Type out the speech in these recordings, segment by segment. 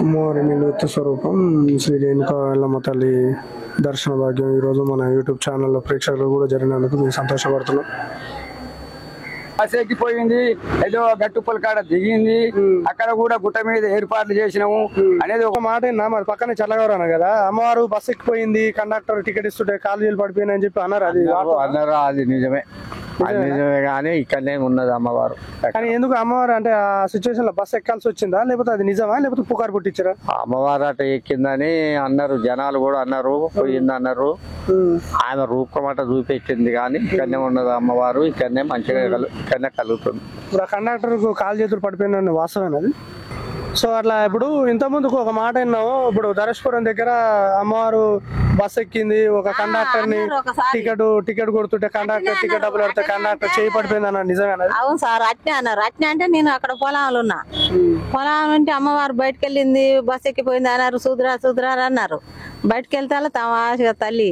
అమ్మవారి నిలువెత్తు స్వరూపం శ్రీ రేణుకా ఎల్లమ్మ తల్లి దర్శన భాగ్యం ఈరోజు మన యూట్యూబ్ ఛానల్లో ప్రేక్షకులు కూడా జరిగినందుకు మేము సంతోషపడుతున్నాం. బస్ ఎక్కిపోయింది, ఏదో గట్టుపల్ కాడ దిగింది, అక్కడ కూడా గుట్ట మీద ఏర్పాట్లు చేసినాము అనేది ఒక మాట మరి పక్కనే చల్లగవరాను కదా, అమ్మవారు బస్ ఎక్కిపోయింది, కండక్టర్ టికెట్ ఇస్తుంటే కాలు పడిపోయింది అని చెప్పి అన్నారు. అన్నారు, అది నిజమే, నిజమే. కానీ ఇక్కడనే ఉన్నది అమ్మవారు. కానీ ఎందుకు అమ్మవారు అంటే ఆ సిచ్యువేషన్ లో బస్ ఎక్కాల్సి వచ్చిందా, లేకపోతే అది నిజమా, లేకపోతే పుకారు పుట్టించారా? అమ్మవారు అట ఎక్కిందని అన్నారు, జనాలు కూడా అన్నారు, పోయింది అన్నారు. ఆమె రూపమట చూపించింది, కానీ ఇక్కడనే ఉన్నది అమ్మవారు, ఇక్కడనే మంచిగా ఇక్కడనే కలుగుతుంది. ఇప్పుడు ఆ కండక్టర్ కాలు చేతులు పడిపోయిన వాస్తవేనది. సో అట్లా ఇప్పుడు ఇంత ముందుకు ఒక మాట విన్నాము, ఇప్పుడు ధరేశ్వరం దగ్గర అమ్మవారు బస్ ఎక్కింది, ఒక కండక్టర్ ని టికెట్ కొడుతుంటే కండక్టర్ టికెట్ డబ్బులు పెడితే కండక్టర్ చేయి పడిపోయింది అన్నారు, నిజమేనా? అవును సార్, అట్నే అన్నారు. అట్నే అంటే నేను అక్కడ పొలాలు ఉన్నా, పొలం అంటే అమ్మవారు బయటకు వెళ్ళింది, బస్ ఎక్కిపోయింది అన్నారు, సుధరా అన్నారు. బయటకు వెళ్తే తమ తల్లి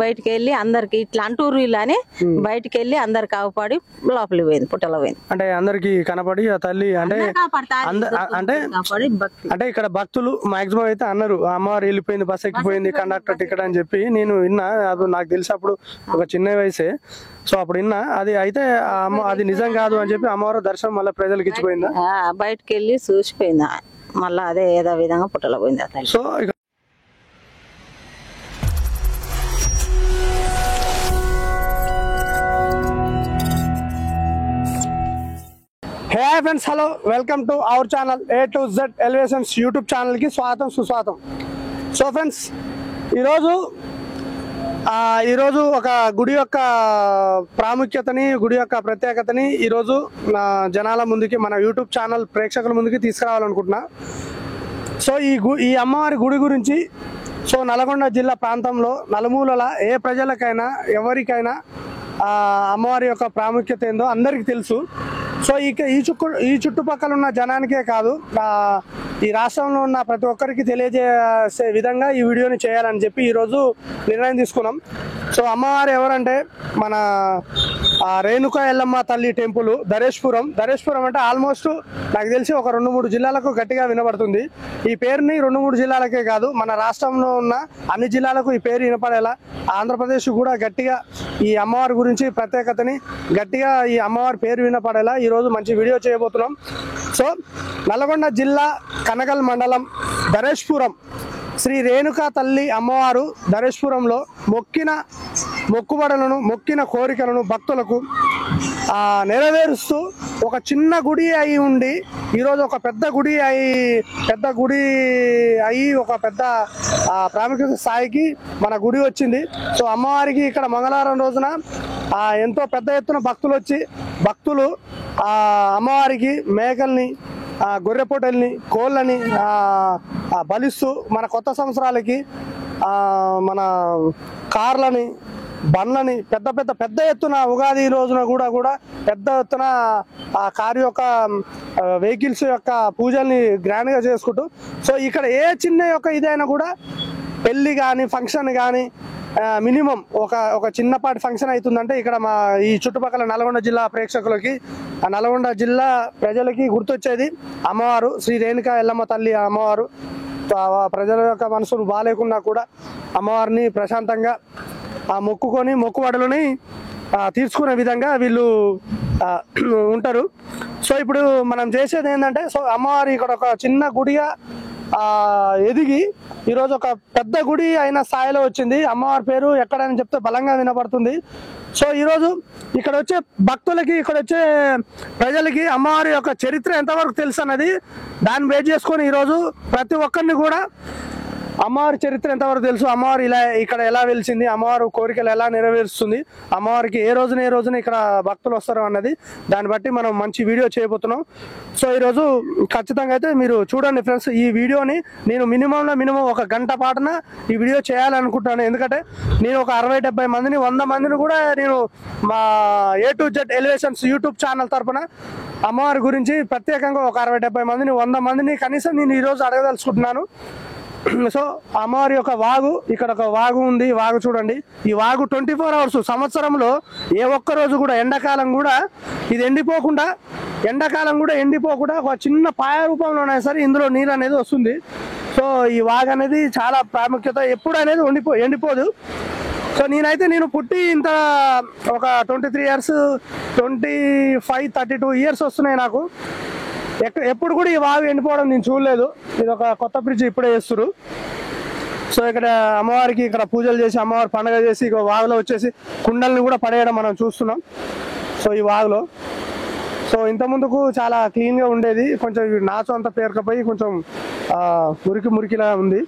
బయటికి వెళ్ళి అందరికి ఇట్లా అంటూరు ఇలా అని బయటికి వెళ్ళి అందరికి అవపడి లోపలికి పోయింది, పుట్టలో పోయింది. అంటే అందరికి కనపడి ఆ తల్లి అంటే అంటే ఇక్కడ భక్తులు మాక్సిమం అయితే అన్నారు అమ్మవారు వెళ్ళిపోయింది, బస్ ఎక్కిపోయింది, కండక్టర్ టికెట్ అని చెప్పి నేను విన్నా. అది నాకు తెలిసి అప్పుడు ఒక చిన్న వయసే, సో అప్పుడు విన్నా. అది అయితే అది నిజం కాదు అని చెప్పి అమ్మవారు దర్శనం మళ్ళీ ప్రజలకు ఇచ్చిపోయిందా? బయటకు వెళ్ళి చూసిపోయిందా, మళ్ళీ అదే ఏదో విధంగా పుట్టలో పోయింది. So hey friends, hello, welcome to our channel A to Z elevations YouTube ఛానల్కి స్వాగతం సుస్వాగతం. సో ఫ్రెండ్స్, ఈరోజు ఒక గుడి యొక్క ప్రాముఖ్యతని, గుడి యొక్క ప్రత్యేకతని ఈరోజు జనాల ముందుకి, మన యూట్యూబ్ ఛానల్ ప్రేక్షకుల ముందుకి తీసుకురావాలనుకుంటున్నా. సో ఈ అమ్మవారి గుడి గురించి సో నల్గొండ జిల్లా ప్రాంతంలో నలుమూలల ఏ ప్రజలకైనా ఎవరికైనా అమ్మవారి యొక్క ప్రాముఖ్యత ఏందో అందరికీ తెలుసు. సో ఈ చుట్టుపక్కల ఉన్న జనానికే కాదు, ఈ రాష్ట్రంలో ఉన్న ప్రతి ఒక్కరికి తెలియజేసే విధంగా ఈ వీడియోని చేయాలని చెప్పి ఈరోజు నిర్ణయం తీసుకున్నాం. సో అమ్మవారు ఎవరంటే మన రేణుకా ఎల్లమ్మ తల్లి టెంపుల్ ధరేశ్వరం అంటే ఆల్మోస్ట్ నాకు తెలిసి ఒక 2-3 జిల్లాలకు గట్టిగా వినబడుతుంది. ఈ పేరుని 2-3 జిల్లాలకే కాదు, మన రాష్ట్రంలో ఉన్న అన్ని జిల్లాలకు ఈ పేరు వినపడేలా, ఆంధ్రప్రదేశ్ కూడా గట్టిగా ఈ అమ్మవారి గురించి ప్రత్యేకతని గట్టిగా ఈ అమ్మవారి పేరు వినపడేలా ఈరోజు మంచి వీడియో చేయబోతున్నాం. సో నల్గొండ జిల్లా కనగల్ మండలం ధరేశ్వరం శ్రీ రేణుకా తల్లి అమ్మవారు ధరేశ్వరంలో మొక్కిన కోరికలను భక్తులకు నెరవేరుస్తూ ఒక చిన్న గుడి అయి ఉండి ఈరోజు ఒక పెద్ద గుడి అయి ఒక పెద్ద ప్రాముఖ్యత స్థాయికి మన గుడి వచ్చింది. సో అమ్మవారికి ఇక్కడ మంగళవారం రోజున ఎంతో పెద్ద ఎత్తున భక్తులు అమ్మవారికి మేకల్ని, గొర్రెపోటల్ని, కోళ్ళని బలిస్తూ మన కొత్త సంవత్సరాలకి మన కార్లని, బండ్లని పెద్ద ఎత్తున ఉగాది రోజున కూడా పెద్ద ఎత్తున ఆ కారు యొక్క వెహికల్స్ యొక్క పూజల్ని గ్రాండ్గా చేసుకుంటూ, సో ఇక్కడ ఏ చిన్న యొక్క ఇదైనా కూడా పెళ్ళి కానీ ఫంక్షన్ కానీ మినిమం ఒక చిన్నపాటి ఫంక్షన్ అవుతుందంటే ఇక్కడ మా ఈ చుట్టుపక్కల నల్గొండ జిల్లా ప్రేక్షకులకి, నల్గొండ జిల్లా ప్రజలకి గుర్తొచ్చేది అమ్మవారు శ్రీ రేణుకా ఎల్లమ్మ తల్లి అమ్మవారు. ప్రజల యొక్క మనసును బాగాలేకున్నా కూడా అమ్మవారిని ప్రశాంతంగా మొక్కుబడులని తీర్చుకునే విధంగా వీళ్ళు ఉంటారు. సో ఇప్పుడు మనం చేసేది ఏంటంటే, సో అమ్మవారి ఇక్కడ ఒక చిన్న గుడిగా ఎదిగి ఈరోజు ఒక పెద్ద గుడి అయిన స్థాయిలో వచ్చింది. అమ్మవారి పేరు ఎక్కడని చెప్తే బలంగా వినపడుతుంది. సో ఈరోజు ఇక్కడ వచ్చే భక్తులకి, ఇక్కడ వచ్చే ప్రజలకి అమ్మవారి యొక్క చరిత్ర ఎంతవరకు తెలుసు అన్నది దాన్ని బేస్ చేసుకొని ఈరోజు ప్రతి ఒక్కరిని కూడా అమ్మవారి చరిత్ర ఎంతవరకు తెలుసు, అమ్మవారు ఇక్కడ ఎలా వెలిసింది, అమ్మవారు కోరికలు ఎలా నెరవేరుస్తుంది, అమ్మవారికి ఏ రోజున ఇక్కడ భక్తులు వస్తారు అన్నది దాన్ని బట్టి మనం మంచి వీడియో చేయబోతున్నాం. సో ఈరోజు ఖచ్చితంగా అయితే మీరు చూడండి ఫ్రెండ్స్. ఈ వీడియోని నేను మినిమం ఒక గంట పాటున ఈ వీడియో చేయాలనుకుంటున్నాను. ఎందుకంటే నేను ఒక 60-70 మందిని 100 మందిని కూడా నేను మా A to Z elevations YouTube channel తరఫున అమ్మవారి గురించి ప్రత్యేకంగా ఒక 60-70 మందిని 100 మందిని కనీసం నేను ఈరోజు అడగదలుచుకుంటున్నాను. సో అమ్మవారి యొక్క వాగు, ఇక్కడ ఒక వాగు ఉంది, వాగు చూడండి. ఈ వాగు 24 hours సంవత్సరంలో ఏ ఒక్క రోజు కూడా ఎండాకాలం కూడా ఇది ఎండిపోకుండా ఒక చిన్న పాయ రూపంలోనే సరే ఇందులో నీరు అనేది వస్తుంది. సో ఈ వాగు అనేది చాలా ప్రాముఖ్యత, ఎప్పుడు అనేది ఎండిపోదు. సో నేను పుట్టి ఇంత ఒక 23 years 32 years వస్తున్నాయి నాకు. ఎప్పుడు కూడా ఈ వాగు ఎండిపోవడం నేను చూడలేదు. ఇది ఒక కొత్త బ్రిడ్జ్ ఇప్పుడే చేస్తున్నారు. సో ఇక్కడ అమ్మవారికి ఇక్కడ పూజలు చేసి అమ్మవారి పండుగ చేసి ఇక వాగులో వచ్చేసి కుండల్ని కూడా పడేయడం మనం చూస్తున్నాం. సో ఈ వాగులో సో ఇంత ముందుకు చాలా క్లీన్గా ఉండేది, కొంచెం నాచు అంతా పేరుకపోయి కొంచెం మురికిలా ఉంది.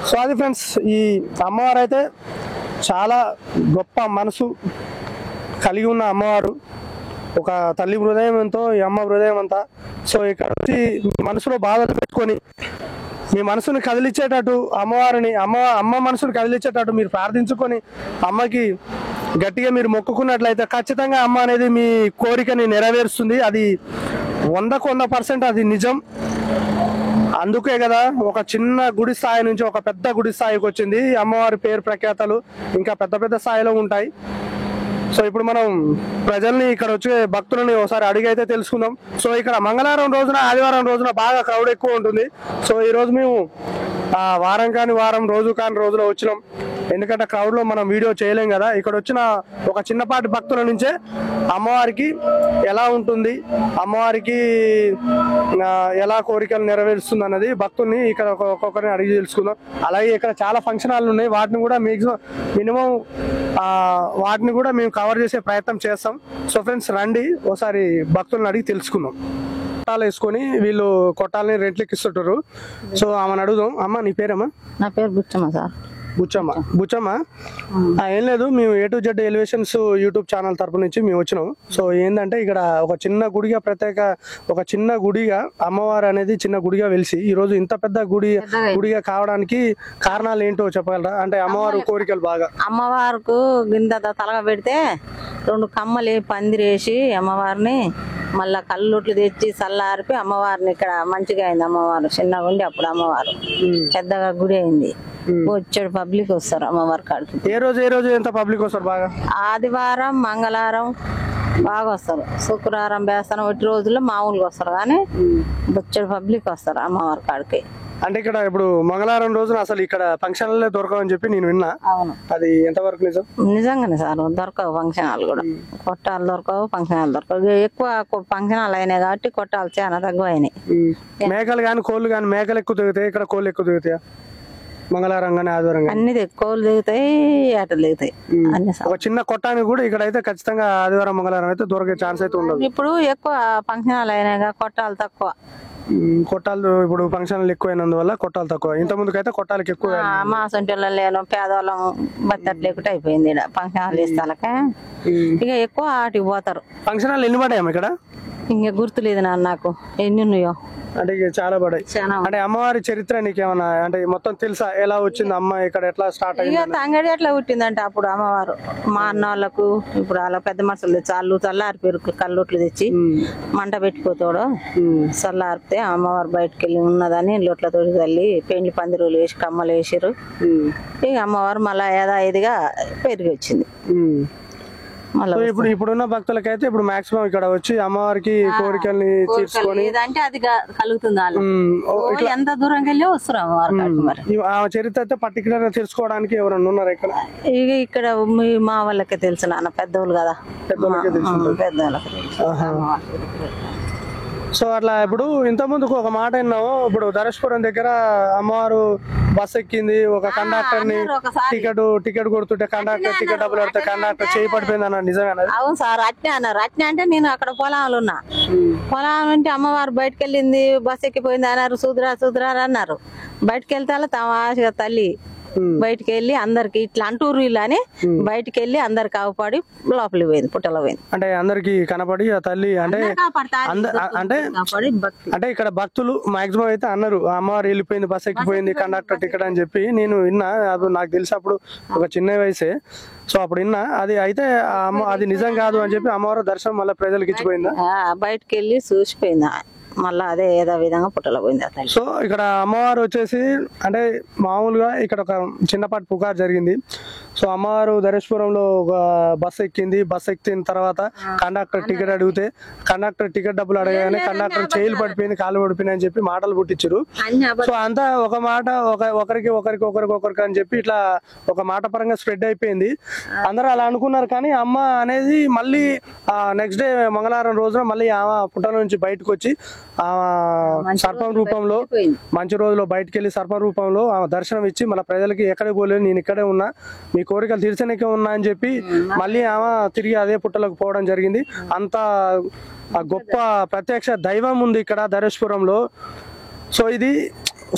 సో అది ఫ్రెండ్స్, ఈ అమ్మవారు అయితే చాలా గొప్ప మనసు కలిగి ఉన్న అమ్మవారు. ఒక తల్లి హృదయం ఎంతో ఈ అమ్మ హృదయం అంతా. సో ఇక్కడ వచ్చి మనసులో బాధలు పెట్టుకొని మీ మనసుని కదిలించేటట్టు అమ్మ మనసుని కదిలించేటట్టు మీరు ప్రార్థించుకొని అమ్మకి గట్టిగా మీరు మొక్కుకున్నట్లయితే ఖచ్చితంగా అమ్మ అనేది మీ కోరికని నెరవేరుస్తుంది. అది 100% అది నిజం. అందుకే కదా ఒక చిన్న గుడి స్థాయి నుంచి ఒక పెద్ద గుడి స్థాయికి వచ్చింది. అమ్మవారి పేరు ప్రఖ్యాతలు ఇంకా పెద్ద స్థాయిలో ఉంటాయి. సో ఇప్పుడు మనం ప్రజల్ని ఇక్కడ వచ్చే భక్తులని ఒకసారి అడిగైతే తెలుసుకుందాం. సో ఇక్కడ మంగళవారం రోజున ఆదివారం రోజున బాగా క్రౌడ్ ఎక్కువ ఉంటుంది. సో ఈ రోజు మేము వారం రోజులో వచ్చినాం. ఎందుకంటే క్రౌడ్ లో మనం వీడియో చేయలేం కదా. ఇక్కడ వచ్చిన ఒక చిన్నపాటి భక్తుల నుంచే అమ్మవారికి ఎలా ఉంటుంది, అమ్మవారికి ఎలా కోరికలు నెరవేరుస్తుంది అన్నది భక్తుల్ని ఇక్కడ ఒక్కొక్కరిని అడిగి తెలుసుకుందాం. అలాగే ఇక్కడ చాలా ఫంక్షన్ హాల్ ఉన్నాయి, వాటిని కూడా మినిమం వాటిని కూడా మేము కవర్ చేసే ప్రయత్నం చేస్తాం. సో ఫ్రెండ్స్ రండి ఒకసారి భక్తులను అడిగి తెలుసుకుందాం. కొట్టాలు వేసుకొని వీళ్ళు కొట్టాలని రెంట్లకి ఇస్తుంటారు. సో ఆమెను అడుగుదాం. అమ్మ నీ పేరమ్మా? నా పేరు బుచ్చమ్మ సార్. బుచ్చమ్మ ఏం లేదు, మేము A to Z elevations YouTube channel తరపు నుంచి మేము వచ్చినాం. సో ఏంటంటే ఇక్కడ ఒక చిన్న గుడిగా అమ్మవారు అనేది చిన్న గుడిగా వెలిసి ఈ రోజు ఇంత పెద్ద గుడిగా కావడానికి కారణాలు ఏంటో చెప్పగలరా? అంటే అమ్మవారు కోరికలు బాగా అమ్మవారికి గింద తలగా పెడితే 2 కమ్మలు పందిరేసి అమ్మవారిని మళ్ళా కళ్ళొట్లు తెచ్చి చల్లారిపి అమ్మవారిని ఇక్కడ మంచిగా అయింది. అమ్మవారు చిన్నగా ఉండి అప్పుడు అమ్మవారు పెద్దగా గుడి అయింది. వచ్చాడు పబ్లిక్ వస్తారు అమ్మవారి కాడికి. ఏ రోజు ఎంత పబ్లిక్ వస్తారు బాగా? ఆదివారం మంగళవారం బాగా వస్తారు. శుక్రవారం బేస్తానం ఒకటి రోజుల్లో మామూలుగా వస్తారు, కానీ వచ్చాడు పబ్లిక్ వస్తారు అమ్మవారి కాడికి. అంటే ఇక్కడ ఇప్పుడు మంగళవారం రోజున అసలు ఇక్కడ ఫంక్షన్లే దొరకవని చెప్పి నేను విన్నా. అవును, అది ఎంతవరకు నిజం? నిజంగానే సార్, దొరకవు ఫంక్షన్ హాల్ కూడా. కొట్టాలు దొరకవు, ఫంక్షన్ హాల్ దొరకవు. ఎక్కువ ఫంక్షన్ హాల్ అయినాయి కాబట్టి కొట్టాలు చాలా తక్కువ అయినాయి. మేకలు కానీ కోళ్ళు కానీ, మేకలు ఎక్కువ దిగుతాయి ఇక్కడ, కోళ్ళు ఎక్కువ దిగుతాయా? మంగళవారం కానీ ఆదివారం అన్ని కోళ్ళు దిగుతాయి, ఆటలు దిగుతాయి అన్ని. ఒక చిన్న కొట్టానికి కూడా ఇక్కడైతే ఖచ్చితంగా ఆదివారం మంగళవారం అయితే దొరికే ఛాన్స్ అయితే ఉండదు. ఇప్పుడు ఎక్కువ ఫంక్షన్ హాల్ అయినాయి, కొట్టాలు తక్కువ. కొట్టాలు ఇప్పుడు ఫంక్షన్లు ఎక్కువైనందువల్ల కొట్టాలు తక్కువ. ఇంత ముందుకు అయితే కొట్టాలకి ఎక్కువ. మా సొంటి లేను పేదవాళ్ళం బత్తట్లు లేకుండా అయిపోయింది ఇక్కడ ఫంక్షన్ హాల్ ఇస్తాలక. ఇక ఎక్కువ ఆటికి పోతారు. ఫంక్షన్ హాల్ ఎన్ని పడ్డాయమ్మ ఇక్కడ? ఇంకా గుర్తులేదు నాకు ఎన్ని ఉన్నాయో. అంటే చాలా పడ్డాయి. అంటే అమ్మవారి చరిత్ర నీకేమన్నా అంటే మొత్తం తెలుసా? ఎలా వచ్చింది అమ్మ ఇక్కడ, ఎట్లా స్టార్ట్ అయ్యింది? అంగడి ఎట్లా పుట్టిందంటే అప్పుడు అమ్మవారు మా అన్న వాళ్ళకు ఇప్పుడు వాళ్ళ పెద్ద మనుషులు తెచ్చి వాళ్ళు చల్లారిపోయారు, కళ్ళొట్లు తెచ్చి మంట పెట్టుకోతాడు. చల్లారితే అమ్మవారు బయటకు వెళ్ళి ఉన్నదని లొట్లతో తల్లి పెండ్లి పందిరులు వేసి కమ్మలు వేసారు. ఇక అమ్మవారు మళ్ళా యథాయిదిగా పెరిగి వచ్చింది. ఇప్పుడున్న భక్తులకైతే ఇప్పుడు మాక్సిమం ఇక్కడ వచ్చి అమ్మవారికి కోరికల్ని తీర్చుకొని అంటే అది కలుగుతుంది. వాళ్ళు ఎంత దూరం వెళ్ళి వస్తారు అమ్మవారు. ఆ చరిత్ర అయితే పర్టికులర్ గా తెలుసుకోవడానికి ఎవరన్నా ఉన్నారు ఇక్కడ? ఇక ఇక్కడ మా వాళ్ళకే తెలుసు నాన్న, పెద్దవాళ్ళు కదా, పెద్దవాళ్ళకి. సో అట్లా ఇప్పుడు ఇంత ముందుకు ఒక మాట విన్నాము. ఇప్పుడు ధరేశ్వరం దగ్గర అమ్మవారు బస్ ఎక్కింది, ఒక కండక్టర్ ని టికెట్ కొడుతుంటే కండక్టర్ టికెట్ డబ్బులు పెడితే కండక్టర్ చేయి పడిపోయింది అన్న, నిజమేనా? అవును సార్, అట్నే అన్నారు. అట్నే అంటే నేను అక్కడ పొలాలు ఉన్నా, పొలం ఉంటే అమ్మవారు బయటకు వెళ్ళింది, బస్ ఎక్కిపోయింది అన్నారు. చూదురా అన్నారు. బయటకు వెళ్తే తమాషగా తల్లి బయటికి వెళ్ళి అందరికి ఇట్లా అంటూరు ఇలా అని బయటికి వెళ్ళి అందరికి కాపాడి లోపలికి పోయింది, పుట్టలో పోయింది. అంటే అందరికి కనపడి ఆ తల్లి అంటే అంటే ఇక్కడ భక్తులు మాక్సిమం అయితే అన్నారు అమ్మవారు వెళ్ళిపోయింది, బస్ ఎక్కిపోయింది, కండక్టర్ టికెట్ అని చెప్పి నేను విన్నా. అది నాకు తెలిసి అప్పుడు ఒక చిన్న వయసే, సో అప్పుడు విన్నా. అది అయితే అది నిజం కాదు అని చెప్పి అమ్మవారు దర్శనం మళ్ళీ ప్రజలకు ఇచ్చిపోయిందా? బయటకు వెళ్ళి చూసిపోయిందా, మళ్ళీ అదే ఏదో విధంగా పుట్టలో పోయింది అతను. సో ఇక్కడ అమ్మవారు వచ్చేసి అంటే మామూలుగా ఇక్కడ ఒక చిన్నపాటి పుకారు జరిగింది. సో అమ్మవారు ధరేశ్వరంలో ఒక బస్సు ఎక్కింది. బస్సు ఎక్కిన తర్వాత కండక్టర్ టికెట్ అడిగితే కండక్టర్ టికెట్ డబ్బులు అడగగానే కండక్టర్ చేయిలు పడిపోయింది, కాళ్ళు పడిపోయింది అని చెప్పి మాటలు పుట్టించారు. సో అంతా ఒక మాట ఒకరికి అని చెప్పి ఇట్లా ఒక మాట పరంగా స్ప్రెడ్ అయిపోయింది. అందరూ అలా అనుకున్నారు. కానీ అమ్మ అనేది మళ్ళీ నెక్స్ట్ డే మంగళవారం రోజున మళ్ళీ ఆమె పుట్ట నుంచి బయటకు వచ్చి సర్పం రూపంలో మంచి రోజులో బయటకు వెళ్ళి సర్పం రూపంలో దర్శనం ఇచ్చి మన ప్రజలకి ఎక్కడికి పోలేదు, నేను ఇక్కడే ఉన్నా, మీ కోరికలు తీర్చనికే ఉన్నా అని చెప్పి మళ్ళీ ఆమె తిరిగి అదే పుట్టలకు పోవడం జరిగింది. అంత గొప్ప ప్రత్యక్ష దైవం ఉంది ఇక్కడ ధరేశ్వరంలో.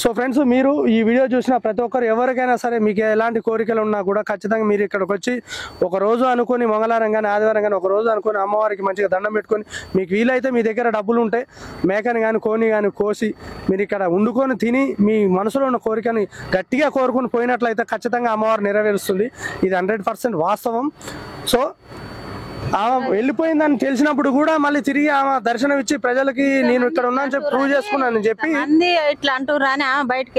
సో ఫ్రెండ్స్, మీరు ఈ వీడియో చూసిన ప్రతి ఒక్కరు ఎవరికైనా సరే మీకు ఎలాంటి కోరికలు ఉన్నా కూడా ఖచ్చితంగా మీరు ఇక్కడికి వచ్చి ఒక రోజు అనుకుని మంగళవారం కానీ ఆదివారం కానీ ఒక రోజు అనుకుని అమ్మవారికి మంచిగా దండం పెట్టుకొని మీకు వీలైతే మీ దగ్గర డబ్బులు ఉంటే మేకని కానీ కోని కానీ కోసి మీరు ఇక్కడ వండుకొని తిని మీ మనసులో ఉన్న కోరికని గట్టిగా కోరుకుని పోయినట్లయితే ఖచ్చితంగా అమ్మవారు నెరవేరుస్తుంది. ఇది 100% వాస్తవం. సో ఆమె వెళ్ళిపోయిందని తెలిసినప్పుడు కూడా మళ్ళీ తిరిగి ఆమె దర్శనం ఇచ్చి ప్రజలకి నేను ఇక్కడ ఉన్నా అని చెప్పి ప్రూవ్ చేసుకున్నాను అని చెప్పి ఇట్లా అంటూ రాని బయటకు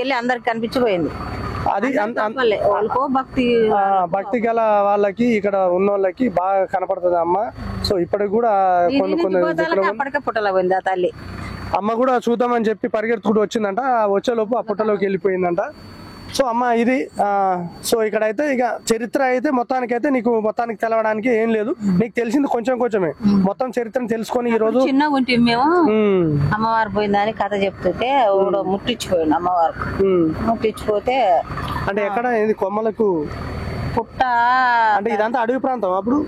వెళ్ళి అందరికి కనిపించిపోయింది. అది భక్తి గల వాళ్ళకి ఇక్కడ ఉన్న వాళ్ళకి బాగా కనపడుతుంది అమ్మ. సో ఇప్పటికి కూడా అప్పటికే పుట్టలో పోయింది ఆ తల్లి. అమ్మ కూడా చూద్దామని చెప్పి పరిగెత్తుకుంటూ వచ్చిందంట. వచ్చేలోపు ఆ పుట్టలోకి వెళ్ళిపోయిందంట. సో అమ్మ ఇది సో ఇక్కడైతే ఇక చరిత్ర అయితే మొత్తానికైతే నీకు మొత్తానికి తెలవడానికి ఏం లేదు, నీకు తెలిసింది కొంచెమే. మొత్తం చరిత్రను తెలుసుకొని ఈ రోజు చిన్నగా ఉంటే మేము అమ్మవారు పోయిందని కథ చెప్తుంటే ముట్టించిపోయింది అమ్మవారు. ముట్టించిపోతే అంటే ఎక్కడ కొమ్మలకు పుట్ట అంటే ఇదంతా అడవి ప్రాంతం. అప్పుడు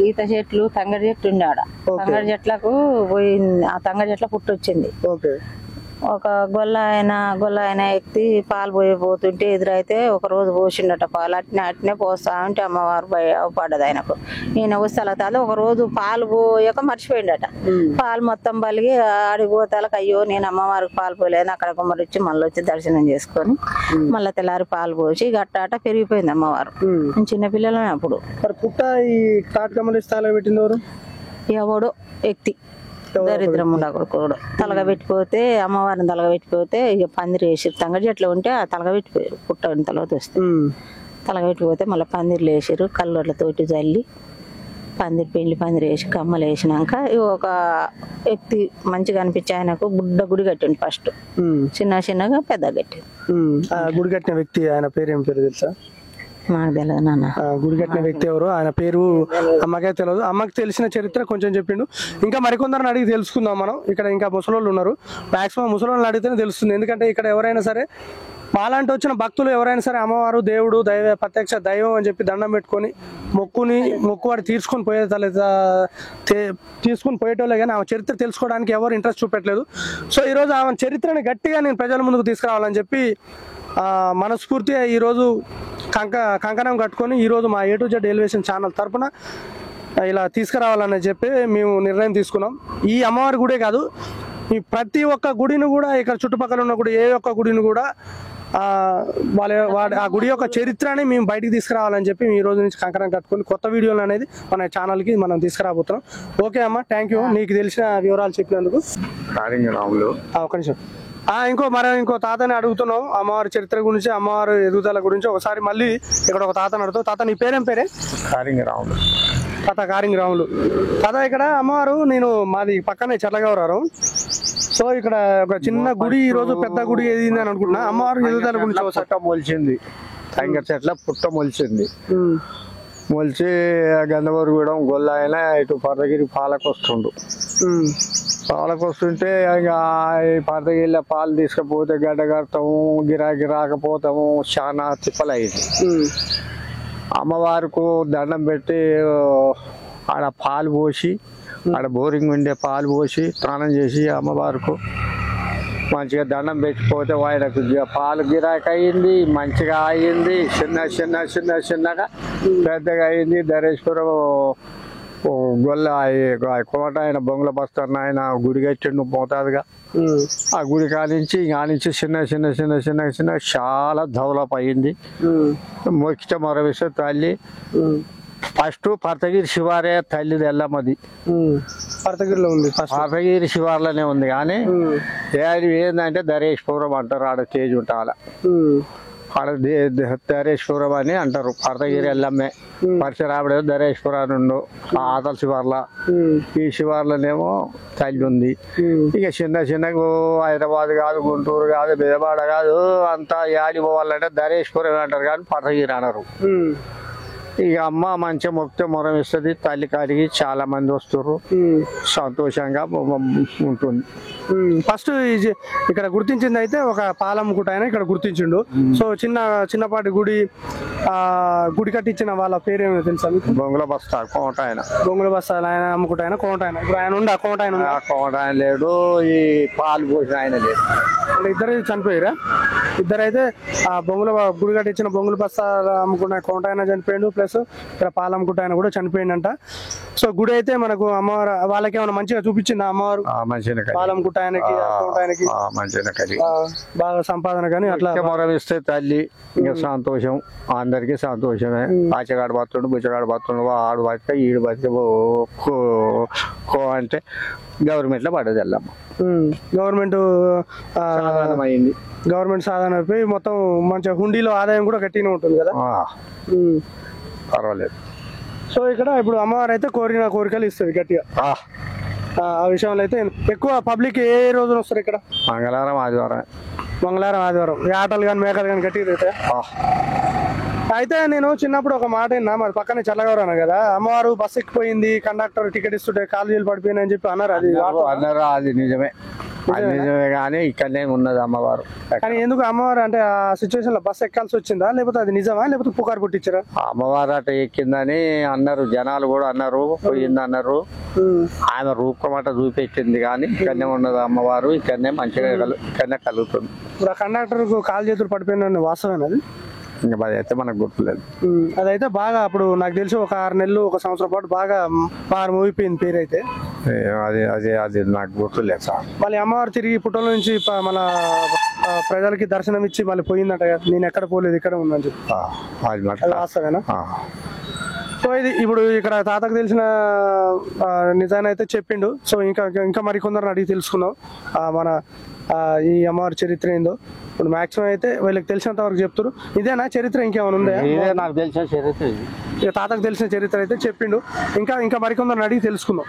ఈత చెట్లు తంగడి చెట్టు ఉండే ఆడ తంగడి చెట్లకు పోయింది. ఆ తంగడి చెట్ల పుట్ట వచ్చింది. ఒక గొల్ల ఆయన ఎక్కి పాలు పోతుంటే ఎదురైతే ఒక రోజు పోసిండట పాలు. అట్నే పోస్తా ఉంటే అమ్మవారు పడ్డది ఆయనకు. ఈయన వస్తాల ఒక రోజు పాలు పోయాక మర్చిపోయిండట. పాలు మొత్తం బలిగి ఆడిపోతాలకు అయ్యో నేను అమ్మవారికి పాలు పోలేదు అక్కడ గుమ్మరిచ్చి మళ్ళీ వచ్చి దర్శనం చేసుకొని మళ్ళీ తెల్లారి పాలు పోసి గట్టాట పెరిగిపోయింది అమ్మవారు. చిన్నపిల్లలమే అప్పుడు. పుట్ట ఈ తాటకమ్మల స్థాయిలో పెట్టింది ఎవడో వ్యక్తి దరిద్రం ఉండకూడదు. తలగా పెట్టిపోతే అమ్మవారిని తలగా పెట్టిపోతే ఇక పందిరి వేసి తంగడి చెట్లు ఉంటే ఆ తలగా పెట్టిపోయారు. పుట్ట ఇంతలో వస్తే తలగా పెట్టిపోతే మళ్ళీ పందిర్లు వేసారు. కల్లులతోటి జల్లి పెండ్లి పందిరి వేసి కమ్మలు వేసినాక ఒక వ్యక్తి మంచిగా అనిపించి ఆయనకు గుడి కట్టిండు. ఫస్ట్ చిన్నగా పెద్ద కట్టి గుడి కట్టిన వ్యక్తి ఆయన పేరు ఏం పేరు తెలుసా? నాకు తెలియదు నాన్న. గుడి కట్టిన వ్యక్తి ఎవరు ఆయన పేరు అమ్మకే తెలియదు. అమ్మకి తెలిసిన చరిత్ర కొంచెం చెప్పిండు. ఇంకా మరికొందరిని అడిగి తెలుసుకుందాం మనం. ఇక్కడ ఇంకా ముసలోళ్ళు ఉన్నారు. మాక్సిమం ముసలోళ్ళని అడిగితేనే తెలుస్తుంది. ఎందుకంటే ఇక్కడ ఎవరైనా సరే మాలాంటి వచ్చిన భక్తులు ఎవరైనా సరే అమ్మవారు దేవుడు ప్రత్యక్ష దైవం అని చెప్పి దండం పెట్టుకొని మొక్కువాడు తీసుకొని పోయేటోళ్ళే కానీ ఆమె చరిత్ర తెలుసుకోవడానికి ఎవరు ఇంట్రెస్ట్ చూపెట్టలేదు. సో ఈరోజు ఆమె చరిత్రని గట్టిగా నేను ప్రజల ముందుకు తీసుకురావాలని చెప్పి మనస్ఫూర్తిగా ఈరోజు కంకణం కట్టుకొని ఈరోజు మా A to Z elevation channel తరఫున ఇలా తీసుకురావాలని చెప్పి మేము నిర్ణయం తీసుకున్నాం. ఈ అమ్మవారి గుడే కాదు, ఈ ప్రతి ఒక్క గుడిని కూడా ఇక్కడ చుట్టుపక్కల ఉన్న గుడి ఏ ఒక్క గుడిని కూడా ఆ గుడి యొక్క చరిత్రని మేము బయటికి తీసుకురావాలని చెప్పి ఈ రోజు నుంచి కంకణం కట్టుకొని కొత్త వీడియోలు అనేది మన ఛానల్కి మనం తీసుకురాబోతున్నాం. ఓకే అమ్మ, థ్యాంక్ యూ నీకు తెలిసిన వివరాలు చెప్పినందుకు. ఒక నిమిషం ఇంకో తాతని అడుగుతున్నావు అమ్మవారి చరిత్ర గురించి, అమ్మవారి ఎదుగుదల గురించి. ఒకసారి మళ్ళీ ఇక్కడ ఒక తాతని అడుగుతావు. తాత నీ పేరేం పేరే? కారింగరాములు. తాత కారింగరాములు. తాత ఇక్కడ అమ్మవారు మాది పక్కనే చెట్లగవరారు. సో ఇక్కడ ఒక చిన్న గుడి ఈ రోజు పెద్ద గుడి ఎదిగింది అని అనుకుంటున్నా. అమ్మవారు ఎదుగుదల గురించి పుట్ట మొలిచింది, టైగర్ చెట్ల పుట్ట మొలిచింది. మొలిచి గంధవరగూడెం గొల్ల అయినా ఇటు పర్దగిరి పాలకొస్తుండు. పాలకొస్తుంటే ఇంకా పర్దగిరిలో పాలు తీసుకుపోతే గడ్డ కడతాము, గిరాకీ రాకపోతాము, చాలా తిప్పలయ్యింది. అమ్మవారికి దండం పెట్టి ఆడ పాలు పోసి ఆడ బోరింగ్ ఉండే పాలు పోసి స్నానం చేసి అమ్మవారికి మంచిగా దండం పెట్టిపోతే ఆయనకు పాలు గిరాక అయింది, మంచిగా అయింది, చిన్నగా పెద్దగా అయింది. ధరేశ్వరం గొల్ల కోట ఆయన బొంగుల బస్తాను ఆయన గుడి కట్టిండు పోతాదుగా. ఆ గుడి కానించి చిన్న చాలా డెవలప్ అయింది. మొక్కితే మరవేస్తే తల్లి ఫస్ట్ పర్తగిరి శివారే తల్లిది ఎల్లమ్మది. పర్తగిరిలో ఉంది, పర్తగిరి శివార్లోనే ఉంది. కానీ ఏంటంటే ధరేశ్వరం అంటారు, ఆడ స్టేజ్ ఉంటాల ఆడ ధరేశ్వరం అని అంటారు. పర్తగిరి ఎల్లమ్మే పరిసరాబడే ధరేశ్వరాన్ని ఆతల శివార్ల. ఈ శివార్లనేమో తల్లి ఉంది. ఇక చిన్నగా హైదరాబాద్ కాదు, గుంటూరు కాదు, బెదవాడ కాదు, అంతా యాడి పోవాలంటే ధరేశ్వరం అంటారు కానీ పర్తగిరి అనరు. ఇక అమ్మ మంచిగా మొక్కితే మొరం ఇస్తుంది. తల్లి కాడికి చాలా మంది వస్తారు, సంతోషంగా ఉంటుంది. ఫస్ట్ ఇక్కడ గుర్తించింది అయితే ఒక పాలమ్ముకుంట ఆయన ఇక్కడ గుర్తించిండు. సో చిన్నపాటి గుడి కట్టించిన వాళ్ళ పేరేమో తెలుసా మీకు? బొంగుల బస్తా కోట ఆయన. బొంగుల బస్తా ఆయన అమ్ముకుంట ఆయన కోట ఆయన. ఇప్పుడు ఆయన ఉండ కోట ఆయన కోట ఆయన లేడు, ఈ పాలు పోసిన ఆయన లేడు. అంటే ఇద్దరు చనిపోయారా? ఇద్దరైతే ఆ గుడి కట్టించిన బొంగుల బస్తా అమ్ముకున్న కోట ఆయన చనిపోయాడు, ప్లస్ ఇక్కడ పాలమ్ముకుంట ఆయన కూడా చనిపోయిందంట. సో గుడి అయితే మనకు అమ్మవారు వాళ్ళకి ఏమైనా మంచిగా చూపించింది అమ్మవారు? పాలమ్ముకుంట ఆయనకి ఆయనకి బాగా సంపాదన కానీ అట్లా మొరవిస్తే తల్లి ఇంకా సంతోషం, అందరికి సంతోషమే. ఆచగాడు బతుండు, బుచ్చగాడు బతుండు, ఆడు బతిక ఈడు బతిక కో అంటే గవర్నమెంట్ లో పడేది వెళ్ళమ్మ. గవర్నమెంట్ సాధన అయిపోయి మొత్తం మంచిగా హుండీలో ఆదాయం కూడా గట్టిగా ఉంటుంది కదా, పర్వాలేదు. సో ఇక్కడ ఇప్పుడు అమ్మవారు అయితే కోరిన కోరికలు ఇస్తుంది గట్టిగా. ఆ విషయంలో అయితే ఎక్కువ పబ్లిక్ ఏ రోజున వస్తారు ఇక్కడ? మంగళవారం ఆదివారం ఆటలు కానీ మేకలు కానీ గట్టిగా తిరుగుతాయి. అయితే నేను చిన్నప్పుడు ఒక మాట విన్నా, మరి పక్కనే చల్లగవరాను కదా, అమ్మవారు బస్సు ఎక్కిపోయింది, కండక్టర్ టికెట్ ఇస్తుంటే కాలేజీలు పడిపోయినాయి అని చెప్పి అన్నారు. అది నిజమే కానీ ఇక్కడనే ఉన్నది అమ్మవారు. కానీ ఎందుకు అమ్మవారు అంటే ఆ సిచ్యువేషన్ లో బస్సు ఎక్కాల్సి వచ్చిందా, లేకపోతే అది నిజమా, లేకపోతే పుకారు పుట్టించారా? అమ్మవారు అట ఎక్కిందని అన్నారు, జనాలు కూడా అన్నారు, పోయింది అన్నారు. ఆమె రూపకమాట చూపించింది కానీ ఇక్కడనే ఉన్నది అమ్మవారు, ఇక్కడనే మంచిగా ఇక్కడనే కలుగుతుంది. ఇప్పుడు ఆ కండక్టర్ కాలు చేతులు పడిపోయిన వాస్తవేనా అది? ఇంకా అయితే మనకు గుర్తులేదు. అదైతే బాగా అప్పుడు నాకు తెలిసి ఒక 6 నెలలు 1 సంవత్సరం పాటు బాగా మోగిపోయింది పేరు అయితే. అది నాకు గుర్తులేదు సార్. మళ్ళీ అమ్మవారు తిరిగి పుట్టల నుంచి మన ప్రజలకి దర్శనం ఇచ్చి మళ్ళీ పోయిందట కదా, నేను ఎక్కడ పోలేదు ఇక్కడ ఉందని చెప్పి, వాస్తవేనా? సో ఇది ఇప్పుడు ఇక్కడ తాతకు తెలిసిన నిజాన్ని అయితే చెప్పిండు. సో ఇంకా మరికొందరిని అడిగి తెలుసుకున్నాం మన ఈ అమ్మవారి చరిత్ర ఏందో. ఇప్పుడు మాక్సిమం అయితే వీళ్ళకి తెలిసినంత వరకు చెప్తారు. ఇదేనా చరిత్ర, ఇంకేమైనా ఉందా? నాకు తెలిసిన చరిత్ర ఇక తాతకు తెలిసిన చరిత్ర అయితే చెప్పిండు. ఇంకా మరికొందరిని అడిగి తెలుసుకుందాం.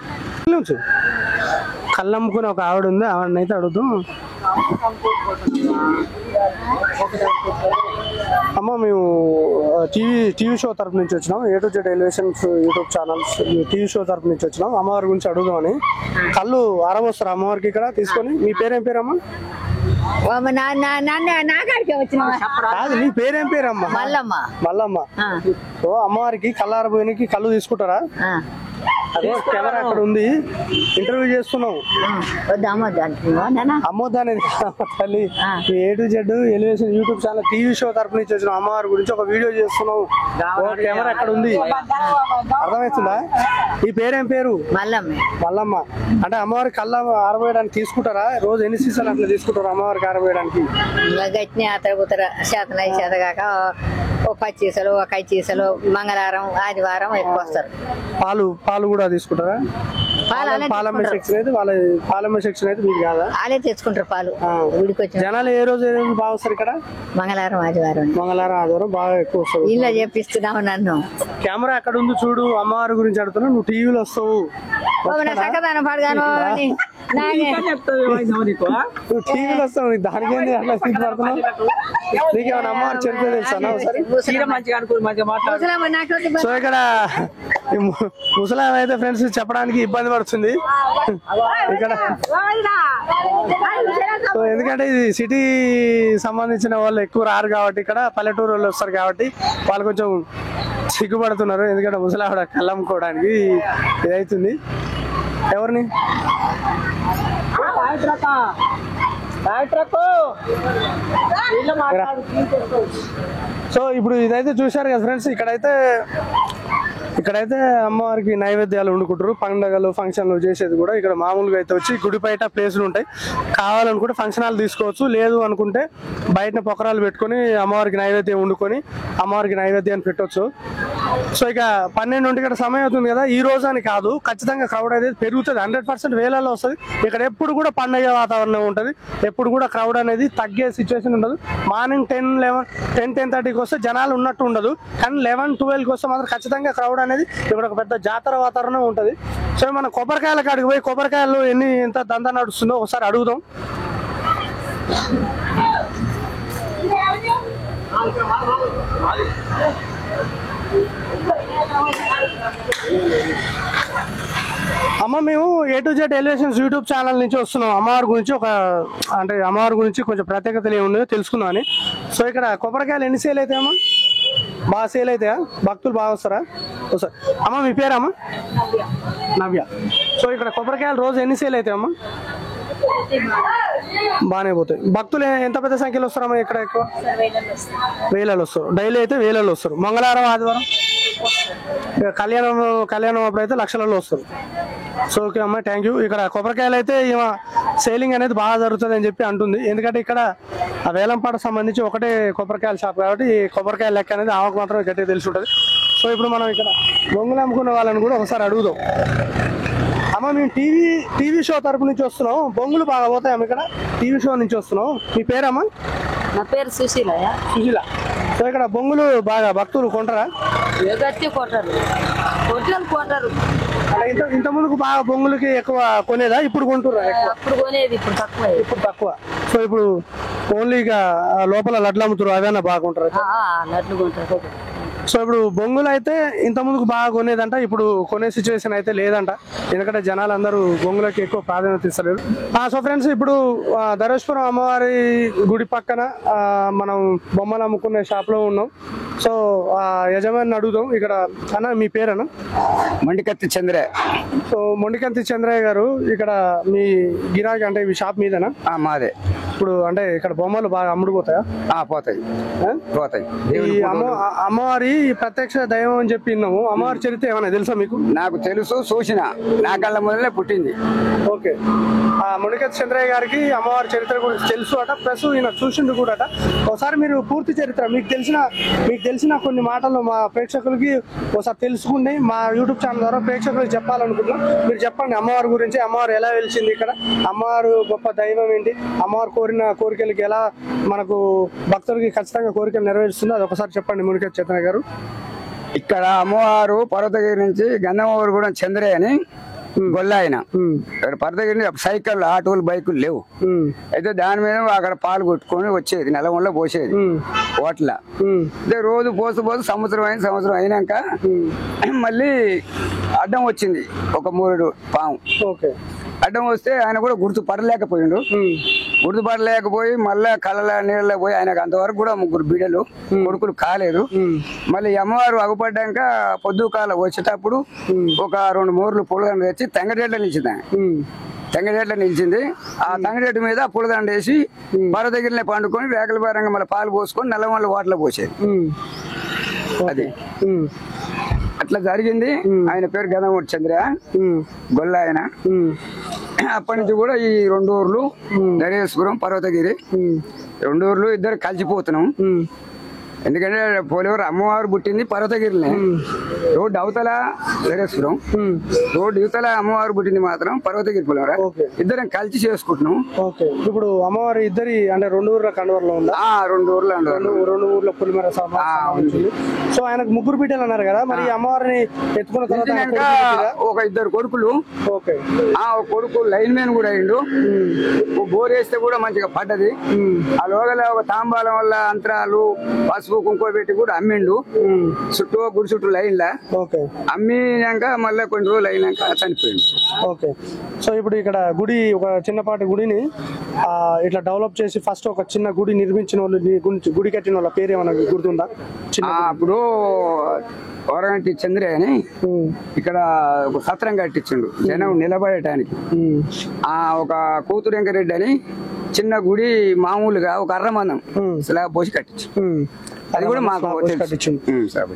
కళ్ళమ్ముకుని ఒక ఆవిడ ఉంది, ఆవిడని అయితే అడుగుతాం. అమ్మ మేము టీవీ షో తరపు నుంచి వచ్చినాం, A to Z elevations YouTube channels TV show తరపు నుంచి వచ్చినాం. అమ్మవారి గురించి అడుగుదామని. కళ్ళు ఆరబోస్తారు అమ్మవారికి ఇక్కడ తీసుకొని. మీ పేరేం పేరమ్మా? కాదు, నీ పేరేం పేరమ్మా? మల్లమ్మ. సో అమ్మవారికి కళ్ళు ఆరబోయడానికి కళ్ళు తీసుకుంటారా? అదే కెమెరా అక్కడ ఉంది, ఇంటర్వ్యూ చేస్తున్నావు. అమ్మొద్దనేది తల్లి. A to Z elevation YouTube channel TV show తరపు నుంచి వచ్చిన అమ్మవారి గురించి ఒక వీడియో చేస్తున్నావు. కెమెరా అక్కడ ఉంది, అర్థమవుతుందా? ఈ పేరేం పేరు? మల్లమ్మ. అంటే అమ్మవారి కళ్ళ ఆరబోయడానికి తీసుకుంటారా? రోజు ఎన్ని సీసాలు అట్లా తీసుకుంటారు అమ్మవారికి ఆరబోయడానికి? చేతగాక 10 సీసాలు 5 సీసాలు మంగళవారం ఆదివారం ఎక్కువ వస్తారు. పాలు కూడా తీసుకుంటారా? పాలమ్మ సెక్షన్ అయితే మీకు కాదా? వాళ్ళే తెచ్చుకుంటారు పాలు. జనాలు ఏ రోజు బాగా వస్తారు ఇక్కడ? మంగళవారం ఆదివారం బాగా ఎక్కువ వస్తారు. ఇలా చెప్పిస్తున్నావు నన్ను. కెమెరా అక్కడ ఉంది చూడు, అమ్మవారి గురించి అడుగుతున్నా, నువ్వు టీవీలో వస్తావు. నువ్వు టీవీలో వస్తావు, దానికి ఏంది అట్లా సిగ్గుపడుతున్నావు? నీకేమైనా అమ్మవారి చరిత్ర తెలుసా? సో ఇక్కడ ముసలాం అయితే ఫ్రెండ్స్ చెప్పడానికి ఇబ్బంది పడుతుంది ఇక్కడ. సో ఎందుకంటే ఇది సిటీ సంబంధించిన వాళ్ళు ఎక్కువ రారు కాబట్టి, ఇక్కడ పల్లెటూరు వాళ్ళు వస్తారు కాబట్టి వాళ్ళు కొంచెం సిగ్గుపడుతున్నారు. ఎందుకంటే ముసలావిడ కళ్ళమ్ముకోవడానికి ఇదైతుంది. ఎవరిని సో ఇప్పుడు ఇదైతే చూశారు కదా ఫ్రెండ్స్, ఇక్కడైతే అమ్మవారికి నైవేద్యాలు వండుకుంటారు. పండుగలు ఫంక్షన్లు చేసేది కూడా ఇక్కడ మామూలుగా అయితే వచ్చి గుడి బయట ప్లేసులు ఉంటాయి. కావాలనుకుంటే ఫంక్షన్ హాల్ తీసుకోవచ్చు, లేదు అనుకుంటే బయట పొకరాలు పెట్టుకొని అమ్మవారికి నైవేద్యం వండుకొని అమ్మవారికి నైవేద్యాన్ని పెట్టవచ్చు. సో ఇక 12 ఇక్కడ సమయం అవుతుంది కదా, ఈ రోజు అని కాదు, ఖచ్చితంగా క్రౌడ్ అనేది పెరుగుతుంది, 100% వేలలో వస్తుంది. ఇక్కడ ఎప్పుడు కూడా పండుగ వాతావరణం ఉంటుంది, ఎప్పుడు కూడా క్రౌడ్ అనేది తగ్గే సిచ్యువేషన్ ఉండదు. మార్నింగ్ 10-10:30కి వస్తే జనాలు ఉన్నట్టు ఉండదు, కానీ 11-12కి వస్తే మాత్రం ఖచ్చితంగా క్రౌడ్ అనేది ఇక్కడ ఒక పెద్ద జాతర వాతావరణం ఉంటుంది. సో మన కొబ్బరికాయల కాడికి పోయి కొబ్బరికాయలు ఎంత దందా నడుస్తుందో ఒకసారి అడుగుదాం. అమ్మ, మేము A to Z elevations YouTube channel నుంచి వస్తున్నాం. అమ్మవారి గురించి కొంచెం ప్రత్యేకతలు ఏమున్నాయో తెలుసుకుందాం అని. సో ఇక్కడ కొబ్బరికాయలు ఎన్ని సేల్ అవుతాయమ్మా? బాగా సేల్ అవుతాయా? భక్తులు బాగా వస్తారా? వస్తారు. అమ్మ మీ పేరమ్మా? నవ్య. సో ఇక్కడ కొబ్బరికాయలు రోజు ఎన్ని సేల్ అవుతాయమ్మా? బాగానే పోతాయి. భక్తులు ఎంత పెద్ద సంఖ్యలో వస్తారమ్మా? ఇక్కడ ఎక్కువ వేలలో వస్తారు. డైలీ అయితే వేలలో వస్తారు. మంగళవారం ఆదివారం కళ్యాణం అప్పుడైతే లక్షలలో వస్తారు. సో ఓకే అమ్మ, థ్యాంక్ యూ. ఇక్కడ కొబ్బరికాయలు అయితే సేలింగ్ అనేది బాగా జరుగుతుంది అని చెప్పి అంటుంది. ఎందుకంటే ఇక్కడ ఆ వేలంపాట సంబంధించి ఒకటే కొబ్బరికాయల షాప్ కాబట్టి కొబ్బరికాయ లెక్క అనేది ఆమెకు మాత్రమే గట్టిగా తెలిసి ఉంటుంది. సో ఇప్పుడు మనం ఇక్కడ బొంగులు అమ్ముకున్న వాళ్ళని కూడా ఒకసారి అడుగుదాం. అమ్మ, మేము టీవీ షో తరపు నుంచి వస్తున్నాం. బొంగులు బాగా పోతాయమ్మ ఇక్కడ, టీవీ షో నుంచి వస్తున్నాం. మీ పేరమ్మా? నా పేరు సుశీల. సో ఇక్కడ బొంగులు బాగా భక్తులు కొంటారా? కొంటారు. ఇంత ముందుకు బాగా బొంగులకి ఎక్కువ కొనేదా? ఇప్పుడు కొంటురా? అప్పుడు కొనేది, ఇప్పుడు తక్కువ. సో ఇప్పుడు ఓన్లీ ఇక లోపల లడ్లు అమ్ముతారు, అవేనా బాగుంటారు? లడ్లు కొంటారు. సో ఇప్పుడు బొంగులు అయితే ఇంత ముందుకు బాగా కొనేదంట, ఇప్పుడు కొనే సిచ్యువేషన్ అయితే లేదంట. ఎందుకంటే జనాలు అందరూ బొంగులకి ఎక్కువ ప్రాధాన్యత ఇస్తలేరు. సో ఫ్రెండ్స్, ఇప్పుడు ధరేశ్వరం అమ్మవారి గుడి పక్కన మనం బొమ్మలు అమ్ముకునే షాప్ లో ఉన్నాం. సో యజమాని అడుగుదాం. ఇక్కడ అన్న మీ పేరన్నా? మొండికత్తి చంద్రయ్య. సో మొండికత్తి చంద్రయ్య గారు, ఇక్కడ మీ గిరాకీ అంటే మీ షాప్ మీదనా? మాదే. ఇప్పుడు అంటే ఇక్కడ బొమ్మలు బాగా అమ్ముడుపోతాయా? పోతాయి. ఈ అమ్మవారి ప్రత్యక్ష దైవం అని చెప్పి విన్నాము. అమ్మవారి చరిత్ర ఏమన్నా తెలుసా మీకు? నాకు తెలుసు, చూసిన, నా కళ్ళ మొదలే పుట్టింది. ఓకే. మొండికత్తి చంద్రయ్య గారికి అమ్మవారి చరిత్ర గురించి తెలుసు అట, ప్లస్ ఈయన చూసిండు కూడా అట. ఒకసారి మీరు పూర్తి చరిత్ర మీకు తెలిసిన కొన్ని మాటలు మా ప్రేక్షకులకి ఒకసారి తెలుసుకుని మా యూట్యూబ్ ఛానల్ ద్వారా ప్రేక్షకులకు చెప్పాలనుకుంటున్నాం. మీరు చెప్పండి అమ్మవారి గురించి, అమ్మవారు ఎలా వెలిసింది ఇక్కడ, అమ్మవారు గొప్ప దైవం ఏంటి, అమ్మవారు కోరిన కోరికలకి ఎలా మనకు భక్తులకి ఖచ్చితంగా కోరికలు నెరవేరుస్తుంది, అది ఒకసారి చెప్పండి మొండికత్తి చంద్రయ్య గారు. ఇక్కడ అమ్మవారు పర్వతగిరి నుంచి గంధమవారు కూడా చంద్రయ్య అని గొల్ల ఆయన. ఇక్కడ పర్వతగిరి సైకిల్, ఆటోలు, బైకులు లేవు. అయితే దాని మీద అక్కడ పాలు కొట్టుకొని వచ్చేది, నెలవంలో పోసేది ఓట్ల. అయితే రోజు పోసు సంవత్సరం అయినాక మళ్ళీ అడ్డం వచ్చింది ఒక 3 పాము. అడ్డం వస్తే ఆయన కూడా గుర్తుపడలేకపోయి మళ్ళా కళ్ళ నీళ్ళ పోయి ఆయనకు అంతవరకు కూడా 3 బిడ్డలు, కొడుకులు కాలేదు. మళ్ళీ అమ్మవారు అగుపడ్డాక పొద్దుకాల వచ్చేటప్పుడు ఒక 2 మూరలు పులగండ తెచ్చి తెంగడేట్ల నిలిచింది. ఆ తంగడేటు మీద పులదండ వేసి మరో దగ్గరనే పండుకొని రేకల భారంగా మళ్ళీ పాలు పోసుకొని నెలవల్ల వాటలో పోసేది. అది అట్లా జరిగింది. ఆయన పేరు గంధమూరి చంద్రయ్య, గొల్ల ఆయన. అప్పటి నుంచి కూడా ఈ 2 ఊర్లు, ధరేశ్వరం, పర్వతగిరి, 2 ఊర్లు ఇద్దరు కలిసిపోతున్నాం. ఎందుకంటే పోలేవారు అమ్మవారు పుట్టింది పర్వతగిరిని, రోడ్డు అవతల ధరేశ్వరం, రోడ్డు యువతల అమ్మవారు పుట్టింది మాత్రం పర్వతగిరి పోలేవరా. ఇద్దరం కలిసి చేసుకుంటున్నాం. ఇప్పుడు అమ్మవారు ఇద్దరి అంటే 2 ఊర్ల కండవరలో ఉందా? 2 ఊర్లో 2 ఊర్ల పులిమర. సో ఆయనకు 3 బిడ్డలు అన్నారు కదా, మరి అమ్మవారిని ఎత్తుకున్న తర్వాత ఒక 2 కొడుకులు. ఒక కొడుకు లైన్ మ్యాన్ కూడా అయిండు. బోర్ వేస్తే కూడా మంచిగా పడ్డది. ఆ లోగల ఒక తాంబాలం వల్ల అంతరాలు, పసుపు, కుంకుమ పెట్టి కూడా అమ్మిండు. గుడి చుట్టూ లైన్లా అమ్మినాక మళ్ళీ కొన్ని రోజులు అయినాక చనిపోయిండు. సో ఇప్పుడు ఇక్కడ గుడి, ఒక చిన్నపాటి గుడిని ఇట్లా డెవలప్ చేసి ఫస్ట్ ఒక చిన్న గుడి నిర్మించిన వాళ్ళు, గుడి కట్టిన వాళ్ళ పేరు ఏమన్నా గుర్తుందా? అప్పుడు ఓరగంటి చంద్రయ్య అని ఇక్కడ ఒక సత్రం కట్టించిండు జనం నిలబడటానికి. ఒక కూతురు వెంకరెడ్డి అని చిన్న గుడి మామూలుగా ఒక అర్రమందం స్లాబ్ పోసి కట్టించు. అది కూడా మాకు కట్టించింది.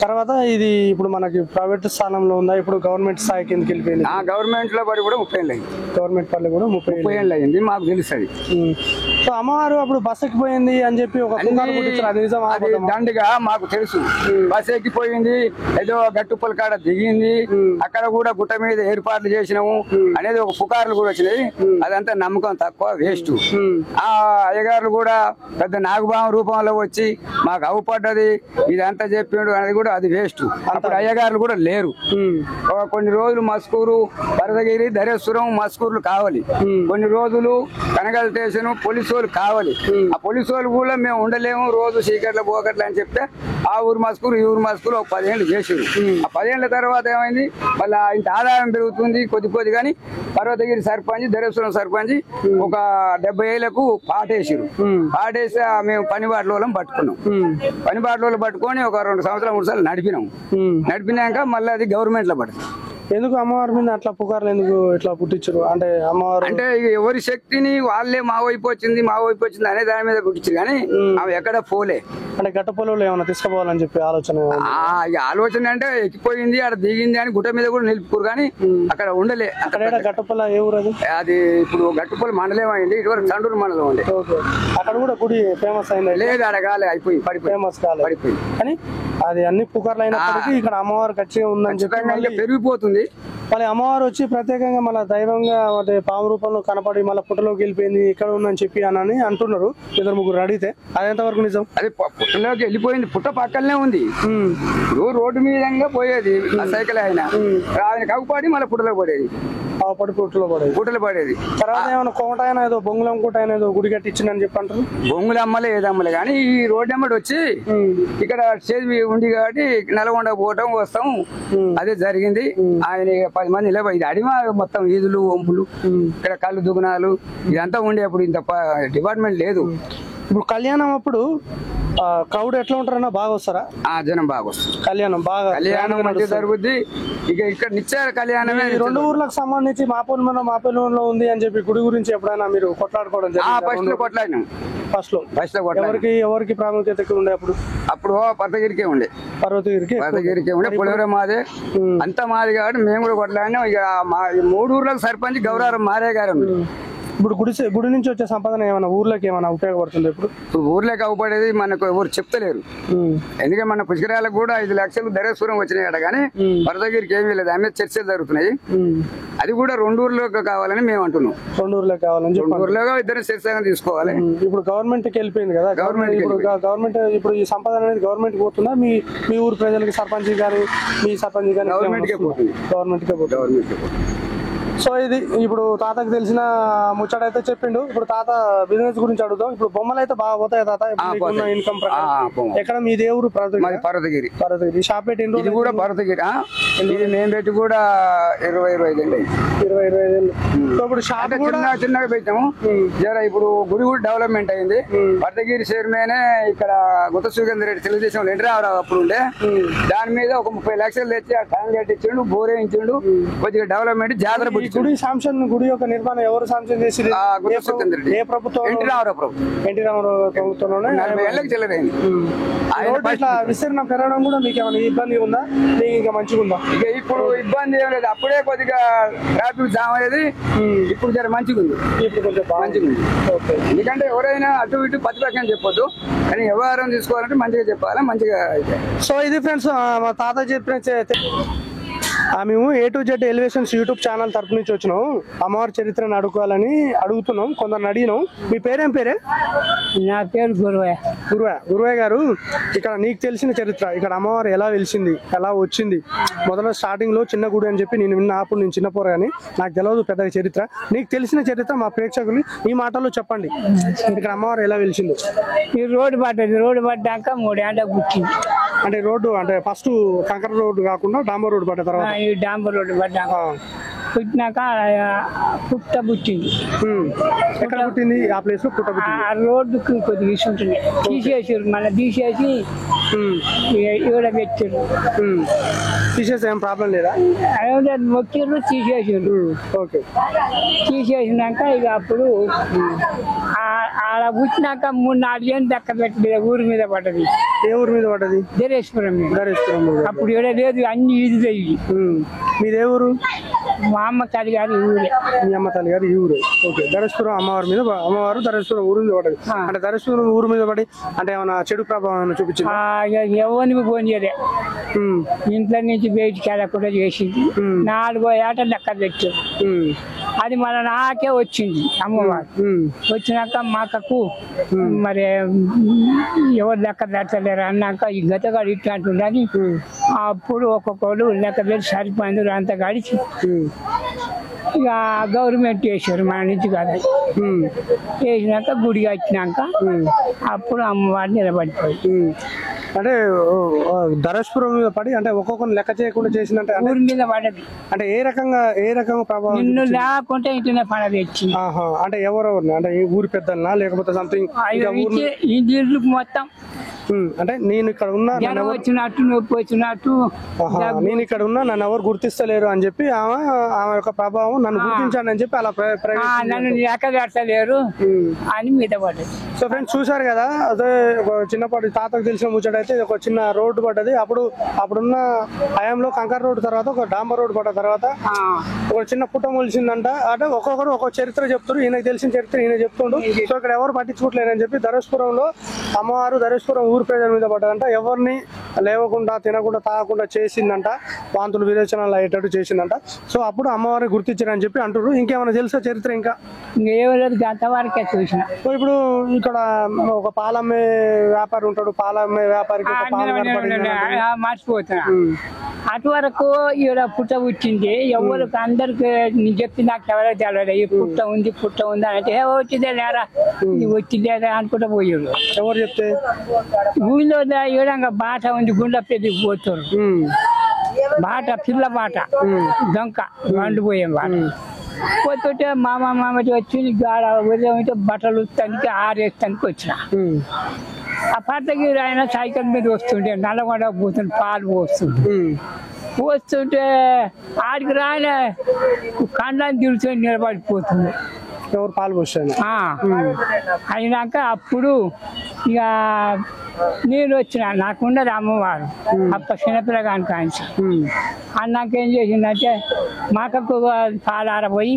తర్వాత ఇది ఇప్పుడు మనకి ప్రైవేట్ స్థానంలో ఉందా, ఇప్పుడు గవర్నమెంట్ స్థాయి కిందకి వెళ్ళిపోయింది? గవర్నమెంట్ లో పడి కూడా 30 ఏళ్ళు అయింది. గవర్నమెంట్ పల్లి కూడా 30 ఏళ్ళు అయింది, మాకు తెలుస్తుంది. సో అమ్మవారు అప్పుడు బస్ ఎక్కిపోయింది అని చెప్పి ఒక దండిగా మాకు తెలుసు. బస్ ఎక్కిపోయింది, ఏదో గట్టుపల్లి కాడ దిగింది, అక్కడ కూడా గుట్ట మీద ఏర్పాట్లు చేసినాము అనేది ఒక పుకార్లు కూడా వచ్చినాయి. అదంతా నమ్మకం తక్కువ, వేస్ట్. ఆ అయ్యగారులు కూడా పెద్ద నాగభావం రూపంలో వచ్చి మాకు అవుపడ్డది ఇదంతా చెప్పిండు అనేది కూడా అది వేస్ట్. అప్పుడు అయ్యగారులు కూడా లేరు. కొన్ని రోజులు మస్కూరు, వరదగిరి, ధరేశ్వరం, మస్కూర్లు కావాలి. కొన్ని రోజులు కనగల్ స్టేషన్ పోలీసు వాళ్ళు కావాలి. ఆ పోలీసు వాళ్ళు కూడా మేము ఉండలేము, రోజు చీకట్ల పోకట్ల అని చెప్తే ఆ ఊరు మస్కూరు ఈ ఊరు మస్కూరు ఒక 10 ఏళ్ళు చేసారు. ఆ 10 ఏళ్ల తర్వాత ఏమైంది, మళ్ళీ ఇంత ఆదాయం పెరుగుతుంది కొద్ది కొద్ది. కానీ పర్వతగిరి సర్పంచ్, ధరేశ్వరం సర్పంచ్ ఒక 70 ఏళ్లకు పాటేసారు. పాటేసి మేము పనిబాట్ల పట్టుకున్నాం. పనిబాట్ల పట్టుకొని ఒక 2 సంవత్సరాలు 3 సార్లు నడిపినాక మళ్ళీ అది గవర్నమెంట్ లో పడుతుంది. ఎందుకు అమ్మవారి మీద అట్లా పుకార్లు ఎందుకు ఇట్లా పుట్టించారు? అంటే అమ్మవారు అంటే ఎవరి శక్తిని వాళ్ళే మా వైపు వచ్చింది అనే దాని మీద పుట్టించారు. కానీ అవి ఎక్కడ పోలే. అంటే గట్ట పొలంలో ఏమన్నా తీసుకుపోవాలని చెప్పి ఆలోచన అంటే ఎక్కిపోయింది, అక్కడ దిగింది అని గుట్ట మీద కూడా నిలుపుకోరు. కానీ అక్కడ ఉండలే. అక్కడ గట్టపల్ల ఏ ఊరు అది? అది ఇప్పుడు గట్టుపల్లి మండలం అయింది, ఇటువరకు చండూరు మండలం ఉండే. అక్కడ కూడా గుడి ఫేమస్ అయింది? లేదు, అడగాలి అయిపోయి ఫేమస్ కాలేదు, పడిపోయింది. కానీ అది అన్ని పుకార్లు అయినప్పటికీ ఇక్కడ అమ్మవారు ఖచ్చితంగా ఉందని చెప్పి పెరిగిపోతుంది. మళ్ళీ అమ్మవారు వచ్చి ప్రత్యేకంగా మళ్ళీ దైవంగా అంటే పాము రూపంలో కనపడి మళ్ళీ పుట్టలోకి వెళ్ళిపోయింది ఇక్కడ ఉందని చెప్పి అని అంటున్నారు 2-3 అడిగితే. అది ఎంతవరకు నిజం? అది పుట్టలోకి వెళ్ళిపోయింది, పుట్ట పక్కనే ఉంది. రోడ్డు మీదంగా పోయేది ఆ సైకిల్ అయినా ఆయన కగుపాడి మళ్ళీ పుట్టలో పడేది. పుట్టలో పడేది. తర్వాత ఏమైనా కోట అయినా ఏదో బొంగులం కోట అయినా ఏదో గుడి కట్టించిందని చెప్పి అంటారు. బొంగులు అమ్మలే ఏదమ్మలే. కానీ ఈ రోడ్డు అమ్మడి వచ్చి ఇక్కడ చేతి ఉంది కాబట్టి నల్గొండ పోవటం వస్తాం అదే జరిగింది. ఆయన 10 మంది ఇలా ఇది అడిమ మొత్తం ఈదులు వంపులు ఇక్కడ కళ్ళు దుగునాలు ఇదంతా ఉండే. అప్పుడు ఇంత డిపార్ట్మెంట్ లేదు. ఇప్పుడు కళ్యాణం అప్పుడు క్రౌడ్ ఎట్లా ఉంటారన్నా? బాగా వస్తారా? జనం బాగా వస్తారు. కళ్యాణం మంచిగా జరుగుద్ది. ఇక ఇక్కడ నిత్యాల కళ్యాణమే. 2 ఊర్లకు సంబంధించి మాపల్లిలో ఉంది అని చెప్పి గుడి గురించి ఎప్పుడైనా మీరు కొట్లాడుకోవడం జరిగింది? కొట్లాడినాం. ఫస్ట్ లో ఎవరికి ప్రాముఖ్యత ఎక్కువ ఉండే? అప్పుడు పర్వతగిరికే ఉండే. పర్వతగిరికే ఉండే. పులివెర మాదే, అంతా మాది కాబట్టి మేము కూడా కొట్లాడినాం. ఇక మా 3 ఊర్లకు సర్పంచ్ గౌరారం మారే గారు. ఇప్పుడు గుడి నుంచి వచ్చే సంపాదన ఏమైనా ఊర్లోకి ఏమైనా ఉపయోగపడుతుంది? ఇప్పుడు ఊర్లోకి అవపడేది మనకు ఎవరు చెప్తలేరు. ఎందుకంటే మన పుష్కరాలకు కూడా 5 లక్షలు ధరేశ్వరం వచ్చినాయట. కానీ వరదగిరికి ఏమీ లేదు, ఆమె చర్చలు జరుగుతున్నాయి. అది కూడా 2 ఊర్లోకి కావాలని మేము అంటున్నాం. 2 ఊర్లోకి కావాలని 2 ఊర్లోగా ఇద్దరు చర్చగా తీసుకోవాలి. ఇప్పుడు గవర్నమెంట్ కి వెళ్ళిపోయింది కదా, గవర్నమెంట్ ఇప్పుడు ఈ సంపాదన అనేది గవర్నమెంట్ పోతుందా? మీ ఊరు ప్రజలకి సర్పంచ్ కానీ మీ సర్పంచ్ కానీ గవర్నమెంట్ కే పోతుంది. సో ఇది ఇప్పుడు తాతకు తెలిసిన ముచ్చటైతే చెప్పిండు. ఇప్పుడు తాత బిజినెస్ గురించి అడుగుతాం. ఇప్పుడు బొమ్మలు అయితే బాగా పోతాయి తాత? ఇన్కమ్ ఎక్కడ మీ దేవుడు? పర్వతగిరి. షాప్ పెట్టి ఇది కూడా పర్వతగిరి. ఇది మేము పెట్టి కూడా 20-25 ఏళ్ళు. సో ఇప్పుడు షాప్ చిన్నగా పెట్టాము. జర ఇప్పుడు గుడి కూడా డెవలప్మెంట్ అయింది. పర్వతగిరి చైర్మనే ఇక్కడ గుత్త సుగంధ రెడ్డి తెలుగుదేశం ఎంట్రావు అప్పుడు ఉండే. దాని మీద ఒక 30 లక్షలు తెచ్చి ఆ ట్యాంక్ కట్టించిండు, బోర్ వేయించిండు. కొద్దిగా డెవలప్మెంట్ జాతర. గుడి శాంక్షన్, గుడి యొక్క నిర్మాణం ఎవరు శాంక్షన్ చేసి? ఏ ప్రభుత్వం? ఎన్టీ రామారావు ప్రభుత్వంలోనే. 40 ఏళ్ళకి చెల్లరైంది. విస్తరణ పెరగడం కూడా మీకు ఏమైనా ఇబ్బంది ఉందా? మీకు ఇంకా మంచిగా ఉందా? ఇక ఇప్పుడు ఇబ్బంది ఏం లేదు. అప్పుడే కొద్దిగా ట్రాఫిక్ జామ్ అనేది, ఇప్పుడు జర మంచిగా ఉంది. ఇప్పుడు కొంచెం మంచిగా ఉంది. ఎందుకంటే ఎవరైనా అటు ఇటు ప్రతిపక్షం చెప్పొద్దు, కానీ వ్యవహారం తీసుకోవాలంటే మంచిగా చెప్పాలి, మంచిగా. సో ఇది ఫ్రెండ్స్ మా తాత చెప్పిన. మేము A-to-Z ఎలివేషన్స్ యూట్యూబ్ ఛానల్ తరపు నుంచి వచ్చినాం. అమ్మవారి చరిత్రను అడుగుతున్నాం. కొందరు అడిగినాం. మీ పేరేం పేరే? నా పేరు గురువయ్య గారు. ఇక్కడ నీకు తెలిసిన చరిత్ర, ఇక్కడ అమ్మవారు ఎలా వెలిసింది, ఎలా వచ్చింది? మొదట స్టార్టింగ్ లో చిన్న గుడి అని చెప్పి నేను విన్నా. అప్పుడు నేను చిన్న పోరా కానీ నాకు తెలియదు పెద్ద చరిత్ర. నీకు తెలిసిన చరిత్ర మా ప్రేక్షకులు ఈ మాటల్లో చెప్పండి. ఇక్కడ అమ్మవారు ఎలా వెలిసింది? ఈ రోడ్డు పడ్డాక 3 ఏళ్ళకు పుట్టింది. అంటే రోడ్డు అంటే ఫస్ట్ కంకర రోడ్డు కాకుండా డాంబర్ రోడ్డు పడ్డ తర్వాత ఈ డాంబర్ రోడ్డు పడ్డాక పుట్టినాక పుట్టింది. ఎక్కడ పుట్టింది? ఆ ప్లేస్ లో పుట్టింది. ఆ రోడ్డుకి కొద్దిగా ఇసుంటుంది, తీసేసారు. మళ్ళీ తీసేసి ఈడ పెట్టారు. తీసేసి ఏం ప్రాబ్లం లేదా? అదే మొక్కిర్రు తీసేసారు. ఓకే. తీసేసినాక ఇక అప్పుడు ఆడ పుట్టినాక 3-4 ఏళ్ళు దక్క పెట్టలేదు, ఊరి మీద పడ్డది. ఏ ఊరి మీద పడ్డది? ధరేశ్వరం మీద. ధరేశ్వరం. అప్పుడు ఈడ లేదు, అన్ని ఈజీ. మీదే ఊరు? మా అమ్మ తల్లి గారి ఊరే. మీ అమ్మ తల్లి గారు ఈ ఊరు. ఓకే. ధరేశ్వరం అమ్మవారి మీద, అమ్మవారు ధరేశ్వరం ఊరు మీద పడ్డది. అంటే ధరేశ్వరం ఊరు మీద పడి అంటే ఏమైనా చెడు ప్రభావం ఏమైనా చూపించింది? ఎవరికి పోనీయలే, ఇంట్లో నుంచి బయటికి వెళ్ళకుండా చేసింది. 4 ఏట లెక్క పెట్టారు. అది మన నాకే వచ్చింది అమ్మవారు. వచ్చినాక మా అక్కకు మరి ఎవరు లెక్క పెట్టలేరు అన్నాక ఈ గతగాడు ఇట్లా అంటుండని అప్పుడు ఒక్కొక్కరు లెక్క పెట్టి సరిపోయింది. అంత గడిచి ఇక గవర్నమెంట్ వేసారు మన నుంచి కదా. వేసినాక గుడి కట్టినాక అప్పుడు అమ్మవారు నిలబడిపోయి. అంటే ధరేశ్వరం మీద పడి అంటే ఒక్కొక్కరిని లెక్క చేయకుండా చేసిందంటే ఊరి మీద పడది. అంటే ఏ రకంగా ప్రభావం? నిన్ను లేకుంటే ఇంటనే పడది వచ్చింది. అంటే ఎవరెవరిని? అంటే ఈ ఊరి పెద్దలనా లేకపోతే సంథింగ్ ఈ ఇల్లు మొత్తం అంటే నేను ఇక్కడ ఉన్నా వచ్చినట్టు నొప్పి వచ్చినట్టు నేను ఇక్కడ ఉన్నా నన్ను ఎవరు గుర్తిస్తలేరు అని చెప్పి ఆమె యొక్క ప్రభావం నన్ను గుర్తించాను అని చెప్పి అలా నన్ను లెక్క పెట్టలేరు అని మీద పడ్డది. సో ఫ్రెండ్స్ చూసారు కదా, అదే చిన్నపాటి తాతకు తెలిసిన ముచ్చటైతే ఒక చిన్న రోడ్డు పడ్డది. అప్పుడున్న హయాంలో కంకర్ రోడ్డు తర్వాత ఒక డాంబర్ రోడ్డు పడ్డ తర్వాత ఒక చిన్న పుట్ట మొలిసిందంట. అంటే ఒక్కొక్కరు ఒక్కొక్క చరిత్ర చెప్తారు. ఈయనకు తెలిసిన చరిత్ర ఈయన చెప్తుండు. సో ఇక్కడ ఎవరు పట్టించుకోవట్లేరని చెప్పి ధరేశ్వరంలో అమ్మవారు ధరేశ్వరం ఊరు ప్రజల మీద పడ్డదంట. ఎవరిని లేవకుండా తినకుండా తాగకుండా చేసిందంట, వాంతులు విరేచనాలు అయ్యేటట్టు చేసిందంట. సో అప్పుడు అమ్మవారిని గుర్తించారని చెప్పి అంటారు. ఇంకేమైనా తెలుసా చరిత్ర? ఇంకా ఏమలేదు, అంతవరకే చూసిన. సో ఇప్పుడు ఇక్కడ ఒక పాలమ్మే వ్యాపారి ఉంటాడు, పాలమ్మే వ్యాపారికి మర్చిపోతున్నా. అటు వరకు ఈడ పుట్ట పుట్టింది. ఎవరికి అందరికి నేను చెప్పి నాకు ఎవరో తెలియదు. ఈ పుట్ట ఉంది అని అంటే వచ్చిందే లేరా వచ్చిందే అనుకుంటా పోయాడు. ఎవరు చెప్తే? ఊళ్ళో ఈడంగా బాట ఉంది, గుండె పెద్ద పోతారు. బాట పిల్ల బాట దొంక వండిపోయాం. బాట పోతుంటే మామటి వచ్చి గాడ ఉదయం బట్టలు తనకి ఆరేస్తానికి వచ్చిన. ఆ పట్టగిరి ఆయన సైకిల్ మీద వస్తుంటే నల్లగొండ పోతుంటే పాలు పోస్తుంటే ఆడికి రాయన కండాన్ని తిరుగుతుంది, నిలబడిపోతుంది. ఎవరు పాలు పోసాను అయినాక అప్పుడు ఇక నేను వచ్చిన, నాకున్నది అమ్మవారు అప్ప చిన్నపిల్లగాని కాంచి. అన్నాక ఏం చేసిందంటే మాకకు పాలు ఆరబోయి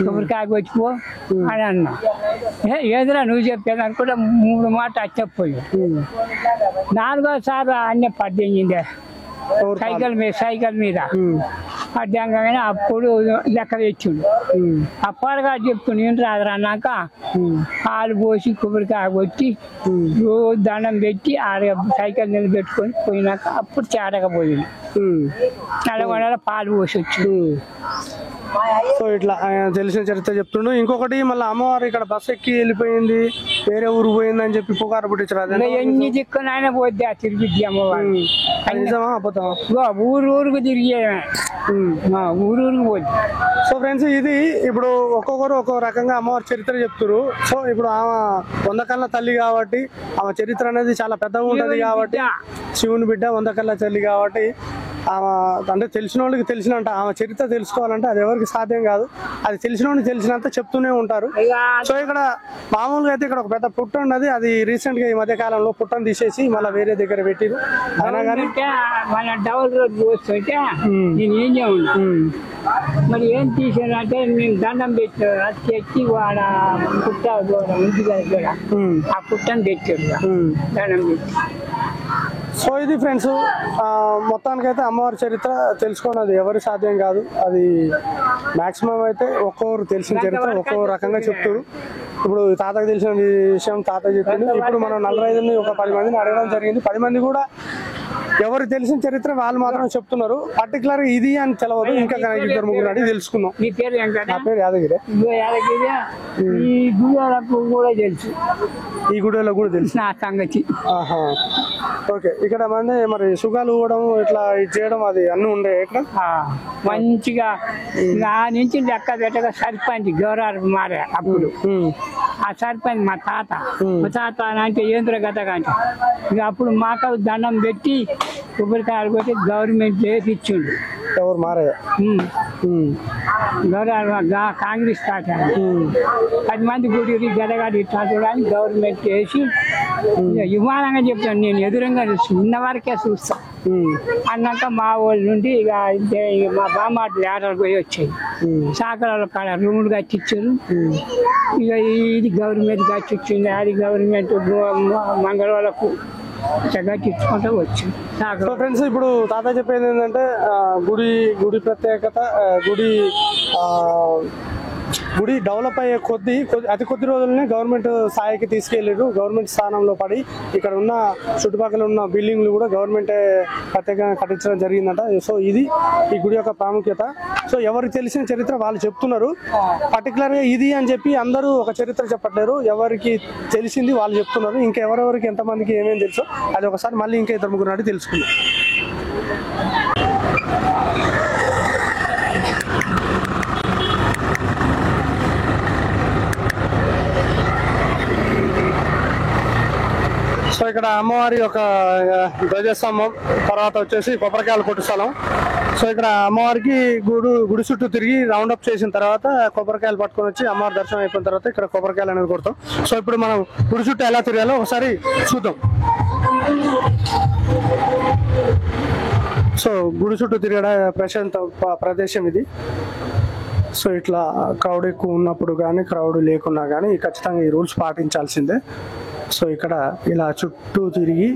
కొబ్బరికాయ వచ్చిపో అని అన్నా. ఏదైనా నువ్వు చెప్పేది అనుకుంటే 3 మాటలు చెప్పపోయి 4వ సారి అన్నీ పద్దెనిమిది సైకిల్ మీద పడ్డాగానే అప్పుడు లెక్క తెచ్చిండు. అప్పటిగా చెప్తున్నా నేను రాదు అన్నాక పాలు పోసి కొబ్బరికాయ కొట్టి రోజు దండం పెట్టి సైకిల్ నిలబెట్టుకొని పోయినాక అప్పుడు చేరకపోయింది. నల్లగొండలో పాలు పోసి వచ్చి. సో ఇట్లా తెలిసిన చరిత్ర చెప్తుండు. ఇంకొకటి మళ్ళీ అమ్మవారు ఇక్కడ బస్ ఎక్కి వెళ్ళిపోయింది, వేరే ఊరు పోయింది అని చెప్పి పుకారు పుట్టించారు. ఎన్ని దిక్కున ఆయన పోద్ది తిరిగి అమ్మవారు. నిజమా అబద్ధమా? ఊరుకు తిరిగి ఊరుకు పోద్ది. సో ఫ్రెండ్స్ ఇది ఇప్పుడు ఒక్కొక్కరు ఒక్కొక్క రకంగా అమ్మవారి చరిత్ర చెప్తారు. సో ఇప్పుడు ఆమె 100 కళ్ళ తల్లి కాబట్టి ఆమె చరిత్ర అనేది చాలా పెద్దగా ఉంటది కాబట్టి, శివుని బిడ్డ 100 కళ్ళ తల్లి కాబట్టి ఆమె అంటే తెలిసిన వాళ్ళకి తెలిసినంత ఆమె చరిత్ర తెలుసుకోవాలంటే అది ఎవరికి సాధ్యం కాదు. అది తెలిసిన వాళ్ళకి తెలిసినంత చెప్తూనే ఉంటారు. సో ఇక్కడ మామూలుగా అయితే ఇక్కడ ఒక పెద్ద పుట్ట ఉన్నది. అది రీసెంట్ గా ఈ మధ్య కాలంలో పుట్టను తీసేసి మళ్ళీ వేరే దగ్గర పెట్టిరు. అయినా కానీ డబుల్ రోడ్ పోస్తుంటే నేను ఏం మరి ఏం తీసానంటే నేను దండం పెట్టాడు. అది తెచ్చి వాడ పుట్ట ఉంది కదా ఆ పుట్టను తెచ్చాడు దండం పెట్టి. సో ఇది ఫ్రెండ్స్ మొత్తానికైతే అమ్మవారి చరిత్ర తెలుసుకోవడం ఎవరి సాధ్యం కాదు. అది మాక్సిమం అయితే ఒక్కొక్కరు తెలిసిన చరిత్ర ఒక్కో రకంగా చెప్తారు. ఇప్పుడు తాతకు తెలిసిన విషయం తాత చెప్పింది. ఇప్పుడు మనం 45 ఒక 10 మందిని అడగడం జరిగింది. 10 మంది కూడా ఎవరు తెలిసిన చరిత్ర వాళ్ళు మాత్రం చెప్తున్నారు. పర్టికులర్ ఇది అని తెలవదు. ఇంకా 2-3 అడిగి తెలుసుకుందాం. నా పేరు యాదగిరి. ఈ గుడిలకు కూడా తెలుసు, ఈ గుడిలో కూడా తెలుసు నా సంగతి. ఓకే. ఇక్కడ మరి సుగాలు ఇవ్వడం ఇట్లా ఇది చేయడం అది అన్ని ఉండే ఇక్కడ మంచిగా నా నుంచి లెక్క పెట్టగా సర్పంచ్ గౌరవ మారే. అప్పుడు ఆ సర్పంచ్ మా తాత అంటే ఏంద్ర గత అంటే ఇక అప్పుడు మాకు దండం పెట్టి కొబ్బరికాయలు కొట్టి గవర్నమెంట్ ఇచ్చిండు. ఎవరు మారయ్య? కాంగ్రెస్ తాత 10 మంది గుడి గడగాడి ఇట్లా చూడాలని గవర్నమెంట్ వేసి విమానంగా చెప్తాను. నేను ఎదురుగా ఉన్న వరకే చూస్తా అన్నాక మా వాళ్ళ నుండి ఇక మా బామ్మాటలు ఆటలు పోయి వచ్చాయి. సాకరాల కాడ రూములు కట్టించారు. ఇక ఇది గవర్నమెంట్ కట్టించింది, అది గవర్నమెంట్ మంగళవాళ్ళకు కట్టించుకుంటూ వచ్చింది. సో ఫ్రెండ్స్, ఇప్పుడు తాత చెప్పేది ఏంటంటే గుడి ప్రత్యేకత, గుడి డెవలప్ అయ్యే అతి కొద్ది రోజులనే గవర్నమెంట్ స్థాయికి తీసుకెళ్ళారు. గవర్నమెంట్ స్థానంలో పడి ఇక్కడ ఉన్న చుట్టుపక్కల ఉన్న బిల్డింగ్లు కూడా గవర్నమెంటే ప్రత్యేకంగా కట్టించడం జరిగిందట. సో ఇది ఈ గుడి యొక్క ప్రాముఖ్యత. సో ఎవరికి తెలిసిన చరిత్ర వాళ్ళు చెప్తున్నారు. పర్టికులర్గా ఇది అని చెప్పి అందరూ ఒక చరిత్ర చెప్పట్లేరు. ఎవరికి తెలిసింది వాళ్ళు చెప్తున్నారు. ఇంకా ఎవరెవరికి ఎంతమందికి ఏమేమి తెలుసో అది ఒకసారి మళ్ళీ ఇంకా 2-3 నాటి తెలుసుకుందాం. సో ఇక్కడ అమ్మవారి యొక్క ధ్వజస్తంభం, తర్వాత వచ్చేసి కొబ్బరికాయలు కొట్టు స్థలం. సో ఇక్కడ అమ్మవారికి గుడి చుట్టూ తిరిగి రౌండప్ చేసిన తర్వాత కొబ్బరికాయలు పట్టుకొని వచ్చి అమ్మవారి దర్శనం అయిపోయిన తర్వాత ఇక్కడ కొబ్బరికాయలు అనేది కొడతాం. సో ఇప్పుడు మనం గుడి చుట్టూ ఎలా తిరగాలో ఒకసారి చూద్దాం. సో గుడి చుట్టూ తిరగడ ప్రశాంత ప్రదేశం ఇది. సో ఇట్లా క్రౌడ్ ఎక్కువ ఉన్నప్పుడు కానీ క్రౌడ్ లేకున్నా కానీ ఖచ్చితంగా ఈ రూల్స్ పాటించాల్సిందే. సో ఇక్కడ ఇలా చుట్టూ తిరిగి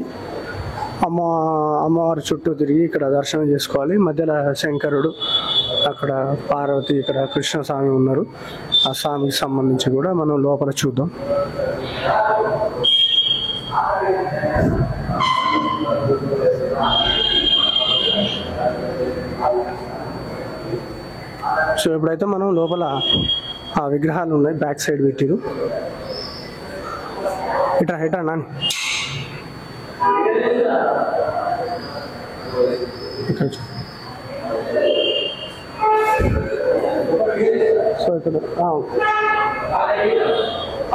అమ్మవారి చుట్టూ తిరిగి ఇక్కడ దర్శనం చేసుకోవాలి. మధ్యలో శంకరుడు, అక్కడ పార్వతి, ఇక్కడ కృష్ణస్వామి ఉన్నారు. ఆ స్వామికి సంబంధించి కూడా మనం లోపల చూద్దాం. సో ఇప్పుడైతే మనం లోపల ఆ విగ్రహాలు ఉన్నాయి, బ్యాక్ సైడ్ పెట్టిరు. ఇట్రా నాని సో ఇక్కడ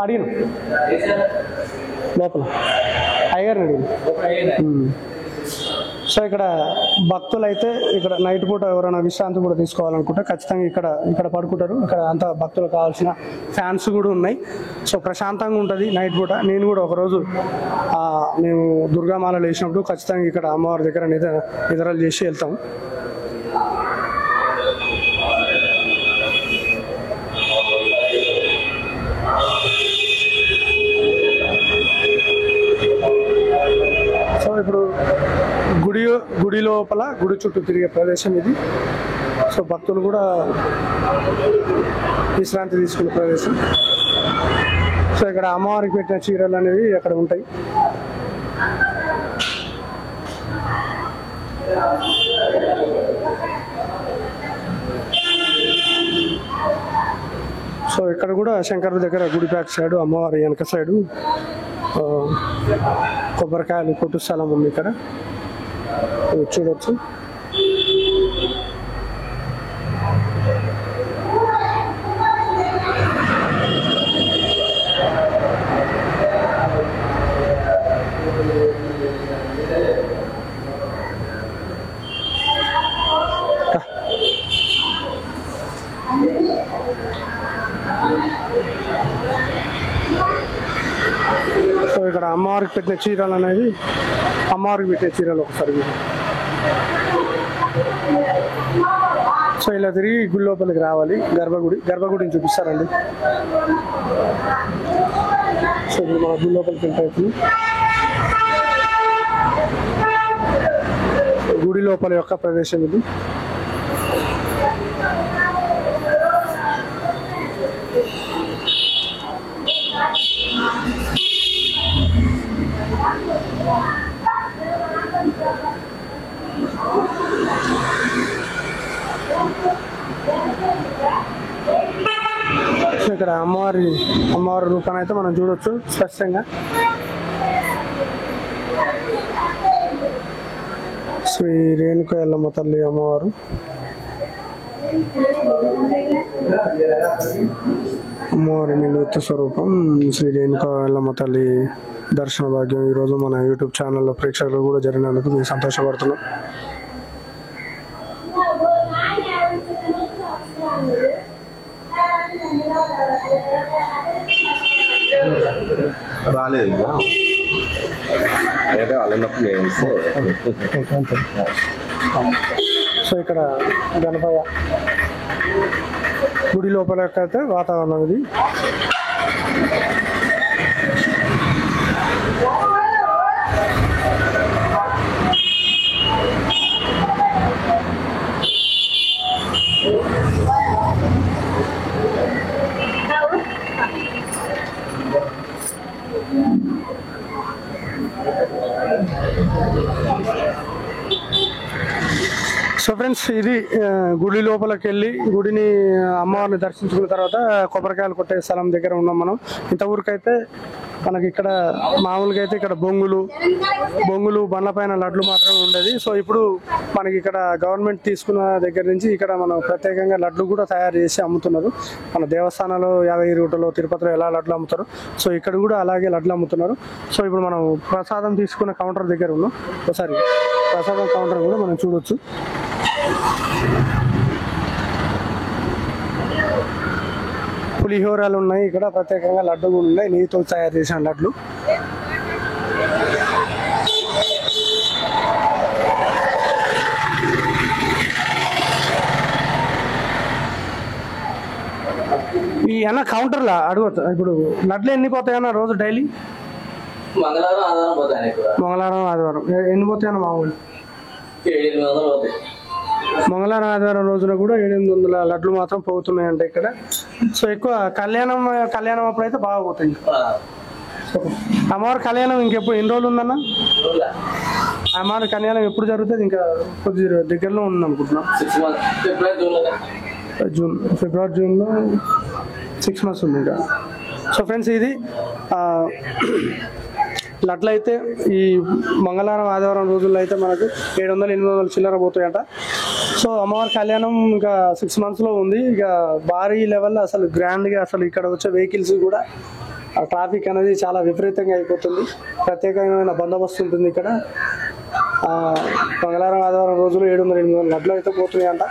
అడిగిన లోపల అయ్యారు అడిగిన. సో ఇక్కడ భక్తులైతే ఇక్కడ నైట్ పూట ఎవరైనా విశ్రాంతి కూడా తీసుకోవాలనుకుంటే ఖచ్చితంగా ఇక్కడ పడుకుంటారు. ఇక్కడ అంతా భక్తులకు కావాల్సిన ఫ్యాన్స్ కూడా ఉన్నాయి. సో ప్రశాంతంగా ఉంటుంది నైట్ పూట. నేను కూడా ఒకరోజు మేము దుర్గామాలలో వేసినప్పుడు ఖచ్చితంగా ఇక్కడ అమ్మవారి దగ్గర నిద్రలు చేసి వెళ్తాం. సో ఇప్పుడు గుడి లోపల గుడి చుట్టూ తిరిగే ప్రదేశం ఇది. సో భక్తులు కూడా విశ్రాంతి తీసుకునే ప్రదేశం. సో ఇక్కడ అమ్మవారికి పెట్టిన చీరలు అనేవి అక్కడ ఉంటాయి. సో ఇక్కడ కూడా శంకరుడి దగ్గర గుడి బ్యాక్ సైడ్, అమ్మవారి వెనక సైడు కొబ్బరికాయలు కొట్టు స్థలం ఉంది. ఇక్కడ చూడవచ్చు. సో ఇక్కడ అమ్మవారికి పెట్టిన చీరలు అనేవి, అమ్మవారికి పెట్టిన చీరలు ఒకసారి. సో ఇలా తిరిగి గుడి లోపలికి రావాలి. గర్భగుడిని చూపిస్తారండి. సో ఇప్పుడు మన గుడి లోపలికి వెళ్తాయి. గుడి లోపల యొక్క ప్రదేశం ఇది. ఇక్కడ అమ్మవారి రూపాన్ని అయితే మనం చూడొచ్చు స్పష్టంగా. శ్రీ రేణుకా ఎల్లమ్మ తల్లి అమ్మవారు. అమ్మవారి నిలువెత్తు స్వరూపం శ్రీ రేణుకా ఎల్లమ్మ తల్లి దర్శన భాగ్యం ఈరోజు మన యూట్యూబ్ ఛానల్లో ప్రేక్షకులు కూడా జరిగినందుకు మేము సంతోషపడుతున్నాం. రాలేదు సో ఇక్కడ గణపయ్య గుడి లోపలకైతే వాతావరణం ఇది. సో ఫ్రెండ్స్ ఇది గుడి లోపలికి వెళ్ళి గుడిని అమ్మవారిని దర్శించుకున్న తర్వాత కొబ్బరికాయలు కొట్టే స్థలం దగ్గర ఉన్నాం మనం. ఇంతవరకైతే మనకి ఇక్కడ మామూలుగా అయితే ఇక్కడ బొంగులు బండ్ల పైన లడ్లు మాత్రమే ఉండేది. సో ఇప్పుడు మనకి ఇక్కడ గవర్నమెంట్ తీసుకున్న దగ్గర నుంచి ఇక్కడ మనం ప్రత్యేకంగా లడ్లు కూడా తయారు చేసి అమ్ముతున్నారు. మన దేవస్థానాల్లో యాదగిరిగుట్టలో తిరుపతిలో ఎలా లడ్లు అమ్ముతారు సో ఇక్కడ కూడా అలాగే లడ్లు అమ్ముతున్నారు. సో ఇప్పుడు మనం ప్రసాదం తీసుకున్న కౌంటర్ దగ్గర ఉన్నాం. ఒకసారి ప్రసాదం కౌంటర్ కూడా మనం చూడొచ్చు. పులిహోరాలు ఉన్నాయి ఇక్కడ, ప్రత్యేకంగా లడ్డు కూడా ఉన్నాయి, నెయ్యితో తయారు చేసిన లడ్లు. ఈ అన్న కౌంటర్లా అడగచ్చు ఇప్పుడు లడ్లు ఎన్ని పోతాయన్న రోజు డైలీ? మంగళవారం ఆదివారం ఎన్ని పోతాయన్న మామూలు? మంగళవారం ఆదివారం రోజున కూడా 700 లడ్లు మాత్రం పోతున్నాయంట ఇక్కడ. సో ఎక్కువ కళ్యాణం అప్పుడైతే బాగా పోతాయి. అమ్మవారి కళ్యాణం ఇంకెప్పుడు ఎన్ని రోజులు ఉందన్న? అమ్మవారి కళ్యాణం ఎప్పుడు జరుగుతుంది? ఇంకా కొద్ది దగ్గరలో ఉంది అనుకుంటున్నాం. ఫిబ్రవరి జూన్లో 6 months ఉంది ఇంకా. సో ఫ్రెండ్స్ ఇది లడ్లు అయితే ఈ మంగళవారం ఆదివారం రోజుల్లో అయితే మనకు 700-800 చిల్లర పోతాయంట. సో అమ్మవారి కళ్యాణం ఇంకా 6 monthsలో ఉంది. ఇక భారీ లెవెల్లో అసలు గ్రాండ్గా అసలు ఇక్కడ వచ్చే వెహికల్స్ కూడా ట్రాఫిక్ అనేది చాలా విపరీతంగా అయిపోతుంది. ప్రత్యేకమైన బందోబస్తు ఉంటుంది ఇక్కడ. మంగళవారం ఆదివారం రోజులు 700-800 లడ్లు అయితే పోతున్నాయంట.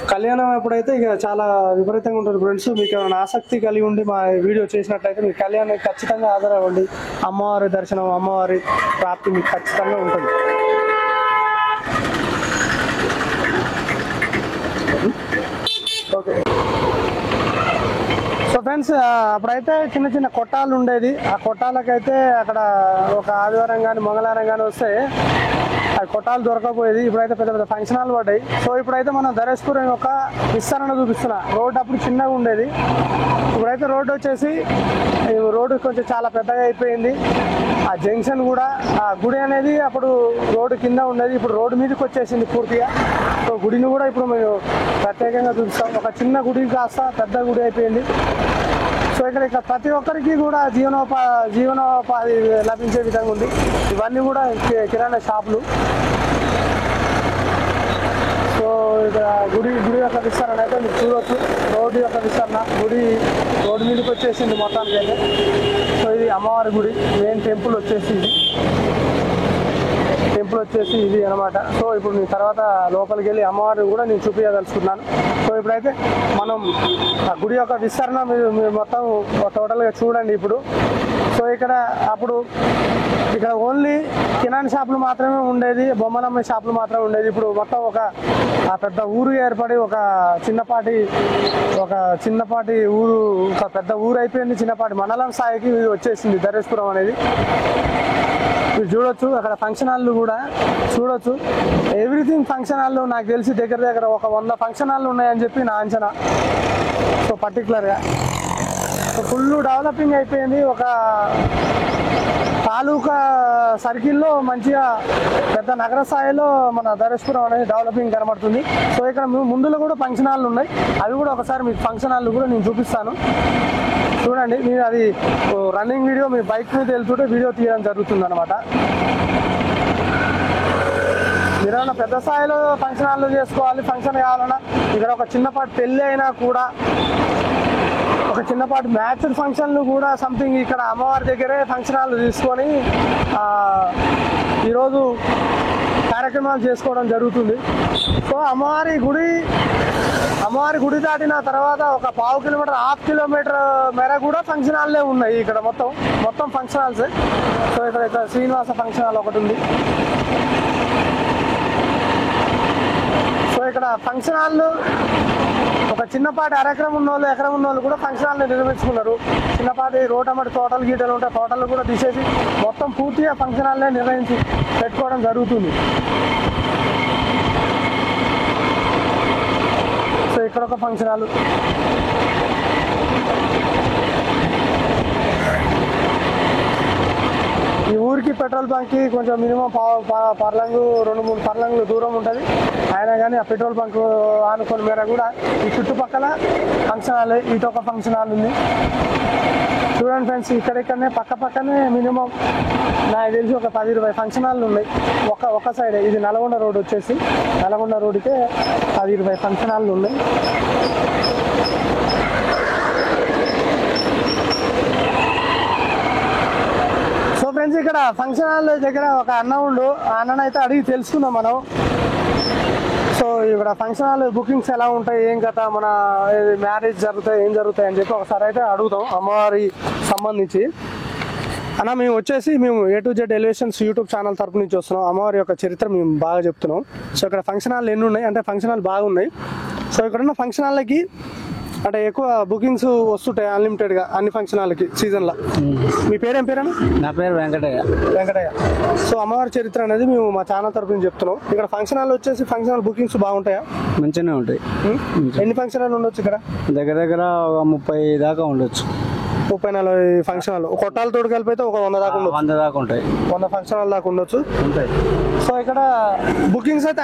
కళ్యాణం ఎప్పుడైతే ఇక చాలా విపరీతంగా ఉంటుంది. ఫ్రెండ్స్ మీకు ఏమైనా ఆసక్తి కలిగి ఉండి మా వీడియో చేసినట్లయితే మీకు కళ్యాణం ఖచ్చితంగా హాజరవ్వండి. అమ్మవారి దర్శనం అమ్మవారి ప్రాప్తి మీకు ఖచ్చితంగా ఉంటుంది. ఓకే సో ఫ్రెండ్స్ అప్పుడైతే చిన్న కొట్టాలు ఉండేది. ఆ కొట్టాలకైతే అక్కడ ఒక ఆదివారం కానీ మంగళవారం కానీ వస్తే అది కొట్టాలు దొరకపోయేది. ఇప్పుడైతే పెద్ద ఫంక్షన్ హాల్ పడ్డాయి. సో ఇప్పుడైతే మనం ధరేశ్వరం యొక్క విస్తరణ చూపిస్తున్నా. రోడ్ అప్పుడు చిన్నగా ఉండేది, ఇప్పుడైతే రోడ్డు వచ్చేసి రోడ్డు కొంచెం చాలా పెద్దగా అయిపోయింది. ఆ జంక్షన్ కూడా ఆ గుడి అనేది అప్పుడు రోడ్డు కింద ఉండేది, ఇప్పుడు రోడ్డు మీదకి వచ్చేసింది పూర్తిగా. సో గుడిని కూడా ఇప్పుడు మేము ప్రత్యేకంగా చూపిస్తాం. ఒక చిన్న గుడి కాస్త పెద్ద గుడి అయిపోయింది. సో ఇక్కడ ప్రతి ఒక్కరికి కూడా జీవనోపాధి లభించే విధంగా ఉంది. ఇవన్నీ కూడా కిరాణా షాపులు. సో ఇక్కడ గుడి యొక్క విస్తరణ అయితే మీరు చూడవచ్చు. రోడ్డు యొక్క విస్తరణ, గుడి రోడ్డు మీదకి వచ్చేసింది మొత్తానికి అయితే. సో ఇది అమ్మవారి గుడి, మెయిన్ టెంపుల్ వచ్చేసి ఇది అనమాట. సో ఇప్పుడు నేను తర్వాత లోపలికి వెళ్ళి అమ్మవారిని కూడా నేను చూపించదలుచుకున్నాను. సో ఇప్పుడైతే మనం ఆ గుడి యొక్క విస్తరణ మీరు మొత్తం టోటల్గా చూడండి ఇప్పుడు. సో అప్పుడు ఇక్కడ ఓన్లీ కిరాణా షాపులు మాత్రమే ఉండేది, బొమ్మలమ్మ షాపులు మాత్రమే ఉండేది. ఇప్పుడు మొత్తం ఒక పెద్ద ఊరు ఏర్పడి ఒక చిన్నపాటి ఊరు, ఒక పెద్ద ఊరు అయిపోయింది. చిన్నపాటి మండలం స్థాయికి వచ్చేసింది ధరేశ్వరం అనేది. మీరు చూడొచ్చు అక్కడ ఫంక్షన్ హాల్లు కూడా చూడొచ్చు. ఎవ్రీథింగ్ ఫంక్షన్ హాల్లు నాకు తెలిసి దగ్గర ఒక 100 ఫంక్షన్ హాల్లు ఉన్నాయని చెప్పి నా అంచనా. సో పర్టికులర్గా ఫుల్ డెవలపింగ్ అయిపోయింది. ఒక తాలూకా సర్కిల్లో మంచిగా పెద్ద నగర స్థాయిలో మన ధరేశ్వరం అనేది డెవలపింగ్ కనబడుతుంది. సో ఇక్కడ ముందులో కూడా ఫంక్షన్ హాల్లు ఉన్నాయి, అవి కూడా ఒకసారి మీకు ఫంక్షన్ హాల్లు కూడా నేను చూపిస్తాను. చూడండి, మీరు అది రన్నింగ్ వీడియో, మీ బైక్ మీద వెళ్తుంటే వీడియో తీయడం జరుగుతుంది అనమాట. మీరు ఏమైనా పెద్ద స్థాయిలో ఫంక్షన్ హాల్లో చేసుకోవాలి, ఫంక్షన్ కావాలన్నా, ఇక్కడ ఒక చిన్నపాటి పెళ్ళి అయినా కూడా ఒక చిన్నపాటి మ్యాచ్డ్ ఫంక్షన్లు కూడా సంథింగ్ ఇక్కడ అమ్మవారి దగ్గరే ఫంక్షన్ హాల్ తీసుకొని ఈరోజు కార్యక్రమాలు చేసుకోవడం జరుగుతుంది. సో అమ్మవారి గుడి దాటిన తర్వాత ఒక 1/2 కిలోమీటర్ 1/2 కిలోమీటర్ మేర కూడా ఫంక్షన్ హాల్లే ఉన్నాయి ఇక్కడ. మొత్తం ఫంక్షన్ హాల్సే. సో ఇక్కడ శ్రీనివాస ఫంక్షన్ హాల్ ఒకటి ఉంది. సో ఇక్కడ ఫంక్షన్ హాల్ ఒక చిన్నపాటి ఎకరం ఉన్న వాళ్ళు కూడా ఫంక్షన్ హాల్ని నిర్మించుకున్నారు. చిన్నపాటి రోటమటి తోటలు గీటలు ఉంటాయి, తోటలు కూడా తీసేసి మొత్తం పూర్తిగా ఫంక్షన్ హాల్నే నిర్వహించి పెట్టుకోవడం జరుగుతుంది. సో ఇక్కడ ఒక ఫంక్షన్ హాల్. ఈ ఊరికి పెట్రోల్ బంక్కి కొంచెం మినిమం పర్లంగు 2-3 పర్లంగులు దూరం ఉంటుంది. అయినా కానీ ఆ పెట్రోల్ బంక్ ఆనుకొని మేర కూడా ఈ చుట్టుపక్కల ఫంక్షన్ హాల్, ఇటు ఒక ఫంక్షన్ హాల్ ఉంది. చూడండి ఫ్రెండ్స్, ఇక్కడనే పక్కనే మినిమం నాకు తెలిసి ఒక 10-20 ఫంక్షన్ హాల్లు ఉన్నాయి ఒక సైడ్. ఇది నల్గొండ రోడ్ వచ్చేసి నల్గొండ రోడ్డుకే 10-20 ఫంక్షన్ హాల్లు ఉన్నాయి. సో ఫ్రెండ్స్, ఇక్కడ ఫంక్షన్ హాల్ దగ్గర ఒక అన్న ఉండు. ఆ అన్ననైతే అడిగి తెలుసుకున్నాం మనం. సో ఇక్కడ ఫంక్షన్ హాల్ బుకింగ్స్ ఎలా ఉంటాయి, ఏం కథ, మన మ్యారేజ్ జరుగుతాయి, ఏం జరుగుతాయి అని చెప్పి ఒకసారి అయితే అడుగుతాం అమ్మవారి సంబంధించి. అన్న మేము A to Z elevations YouTube channel తరపు నుంచి వస్తున్నాం. అమ్మవారి యొక్క చరిత్ర మేము బాగా చెప్తున్నాం. సో ఇక్కడ ఫంక్షన్ హాల్ ఎన్ని ఉన్నాయి అంటే ఫంక్షన్ హాల్ బాగున్నాయి. సో ఇక్కడున్న ఫంక్షన్ హాల్లకి అంటే ఎక్కువ బుకింగ్స్ వస్తుంటాయి అన్లిమిటెడ్గా అన్ని ఫంక్షన్ హాల్కి సీజన్లో. మీ పేరేం పేరేనా? నా పేరు వెంకటయ్య. సో అమ్మవారి చరిత్ర అనేది మేము మా ఛానల్ తరపు నుంచి చెప్తున్నాం. ఇక్కడ ఫంక్షన్ హాల్ వచ్చేసి ఫంక్షన్ హాల్ బుకింగ్స్ బాగుంటాయా? మంచిగానే ఉంటాయి. ఎన్ని ఫంక్షన్ హాల్ ఉండొచ్చు ఇక్కడ? దగ్గర 30 దాకా ఉండొచ్చు. 30-40 ఫంక్షన్ హాల్ కొట్టాలతో కలిపి అయితే ఒక 100 దాకా ఉండొచ్చు. 100 దాకా ఉంటాయి. 100 ఫంక్షన్ హాల్ దాకా ఉండొచ్చు. సో ఇక్కడ బుకింగ్స్ అయితే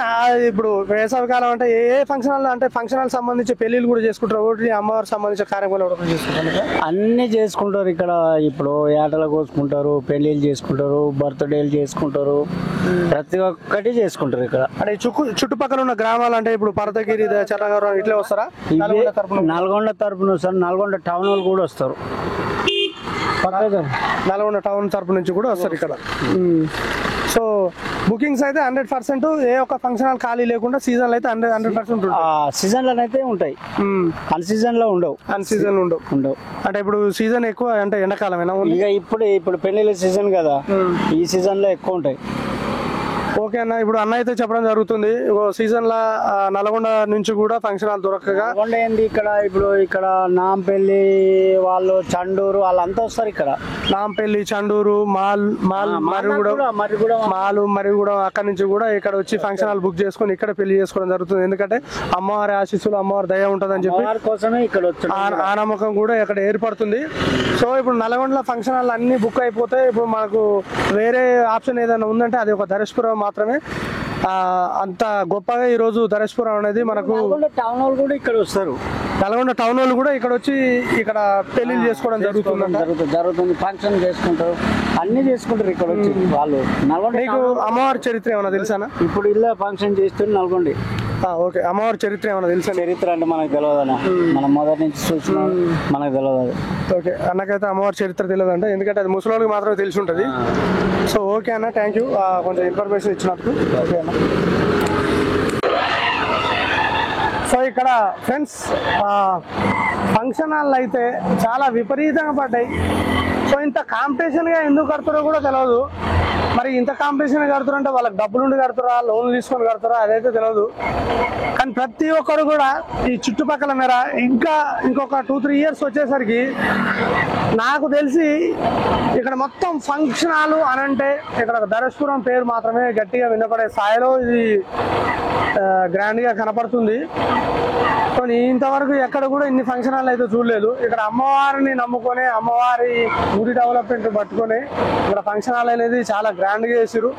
ఇప్పుడు వేసవి కాలం అంటే ఏ ఫంక్షన్ హాల్ అంటే ఫంక్షన్ హాల్ సంబంధించి పెళ్లిళ్ళు కూడా చేసుకుంటారు, ఒకటి అమ్మవారికి సంబంధించిన కార్యక్రమాలు కూడా చేసుకుంటారు. అన్ని చేసుకుంటారు ఇక్కడ. ఇప్పుడు ఏటలు కోసుకుంటారు, పెళ్లిళ్ళు చేసుకుంటారు, బర్త్డేలు చేసుకుంటారు, ప్రతి ఒక్కటి చేసుకుంటారు ఇక్కడ. అంటే చుట్టుపక్కల ఉన్న గ్రామాలు అంటే ఇప్పుడు పరతగిరి, చర్లగౌరవం ఇట్లా వస్తారా? నల్గొండ తరపున వస్తారు. నల్గొండ టౌన్ వాళ్ళు కూడా వస్తారు. నల్గొండ టౌన్ తరపు నుంచి కూడా వస్తారు ఇక్కడ. సో బుకింగ్స్ అయితే 100%. ఏ ఒక్క ఫంక్షన్ హాల్ ఖాళీ లేకుండా సీజన్ అయితే 100% సీజన్ లో అయితే ఉంటాయి. అన్ సీజన్ లో ఉండవు. అంటే ఇప్పుడు సీజన్ ఎక్కువ అంటే ఎండాకాలమేనా? ఇక ఇప్పుడు పెళ్లిళ్ళ సీజన్ కదా, ఈ సీజన్ లో ఎక్కువ ఉంటాయి. ఓకే అన్న, ఇప్పుడు అన్న అయితే చెప్పడం జరుగుతుంది సీజన్ లా నల్గొండ నుంచి కూడా ఫంక్షన్ హాల్ దొరకగా ఏంది ఇక్కడ నాంపల్లి వాళ్ళు, చండూరు వాళ్ళంతా వస్తారు. ఇక్కడ నాంపల్లి, చండూరు, మరిగూడెం అక్కడ నుంచి కూడా ఇక్కడ వచ్చి ఫంక్షన్ హాల్ బుక్ చేసుకుని ఇక్కడ పెళ్లి చేసుకోవడం జరుగుతుంది. ఎందుకంటే అమ్మవారి ఆశీస్సులు, అమ్మవారి దయ ఉంటుందని చెప్పి కోసమే ఇక్కడ ఆ నమ్మకం కూడా ఇక్కడ ఏర్పడుతుంది. సో ఇప్పుడు నల్గొండలో ఫంక్షన్ హాల్ అన్ని బుక్ అయిపోతే ఇప్పుడు మనకు వేరే ఆప్షన్ ఏదైనా ఉందంటే అది ఒక ధరేశ్వరం మాత్రమే. అంత గొప్పగా ఈ రోజు ధరేశ్వరం అనేది మనకు టౌన్ వాళ్ళు కూడా ఇక్కడ వస్తారు. నల్గొండ టౌన్ వాళ్ళు కూడా ఇక్కడ వచ్చి ఇక్కడ పెళ్లిళ్ళు చేసుకోవడం జరుగుతుంది. ఫంక్షన్ చేసుకుంటారు, అన్ని చేసుకుంటారు ఇక్కడ వచ్చి వాళ్ళు. నల్గొండ మీకు అమ్మవారి చరిత్ర ఏమైనా తెలుసానా? ఇప్పుడు ఇలా ఫంక్షన్ చేస్తుంది నల్గొండ. ఓకే, అమ్మవారి చరిత్ర ఏమైనా తెలుసా? చరిత్ర అంటే మనకు తెలియదన్నా, మనం మొదటి నుంచి చూసినా మనకు తెలియదు. ఓకే, అన్నకైతే అమ్మవారి చరిత్ర తెలియదు అంటే, ఎందుకంటే అది ముసలి మాత్రమే తెలిసి ఉంటుంది. సో ఓకే అన్న, థ్యాంక్ యూ కొంచెం ఇన్ఫర్మేషన్ ఇచ్చినందుకు. ఓకే అన్న. సో ఇక్కడ ఫ్రెండ్స్ ఫంక్షన్ హాల్ అయితే చాలా విపరీతంగా పడ్డాయి. సో ఇంత కాంపిటీషన్గా ఎందుకు కడుతారో కూడా తెలియదు. మరి ఇంత కాంపిటీషన్ కడుతున్నారు అంటే వాళ్ళకి డబ్బులు ఉండి కడుతురా, లోన్లు తీసుకొని కడుతురా, అదైతే తెలియదు. కానీ ప్రతి ఒక్కరు కూడా ఈ చుట్టుపక్కల మేర ఇంకొక 2-3 ఇయర్స్ వచ్చేసరికి నాకు తెలిసి ఇక్కడ మొత్తం ఫంక్షన్ హాల్ అనంటే ఇక్కడ ధరేశ్వరం పేరు మాత్రమే గట్టిగా వినపడే స్థాయిలో ఇది గ్రాండ్గా కనపడుతుంది. కానీ ఇంతవరకు ఎక్కడ కూడా ఇన్ని ఫంక్షన్ హాల్ అయితే చూడలేదు. ఇక్కడ అమ్మవారిని నమ్ముకొని, అమ్మవారి గుడి డెవలప్మెంట్ పట్టుకొని ఇక్కడ ఫంక్షన్ హాల్ అనేది చాలా గ్రాండ్గా చేసారు.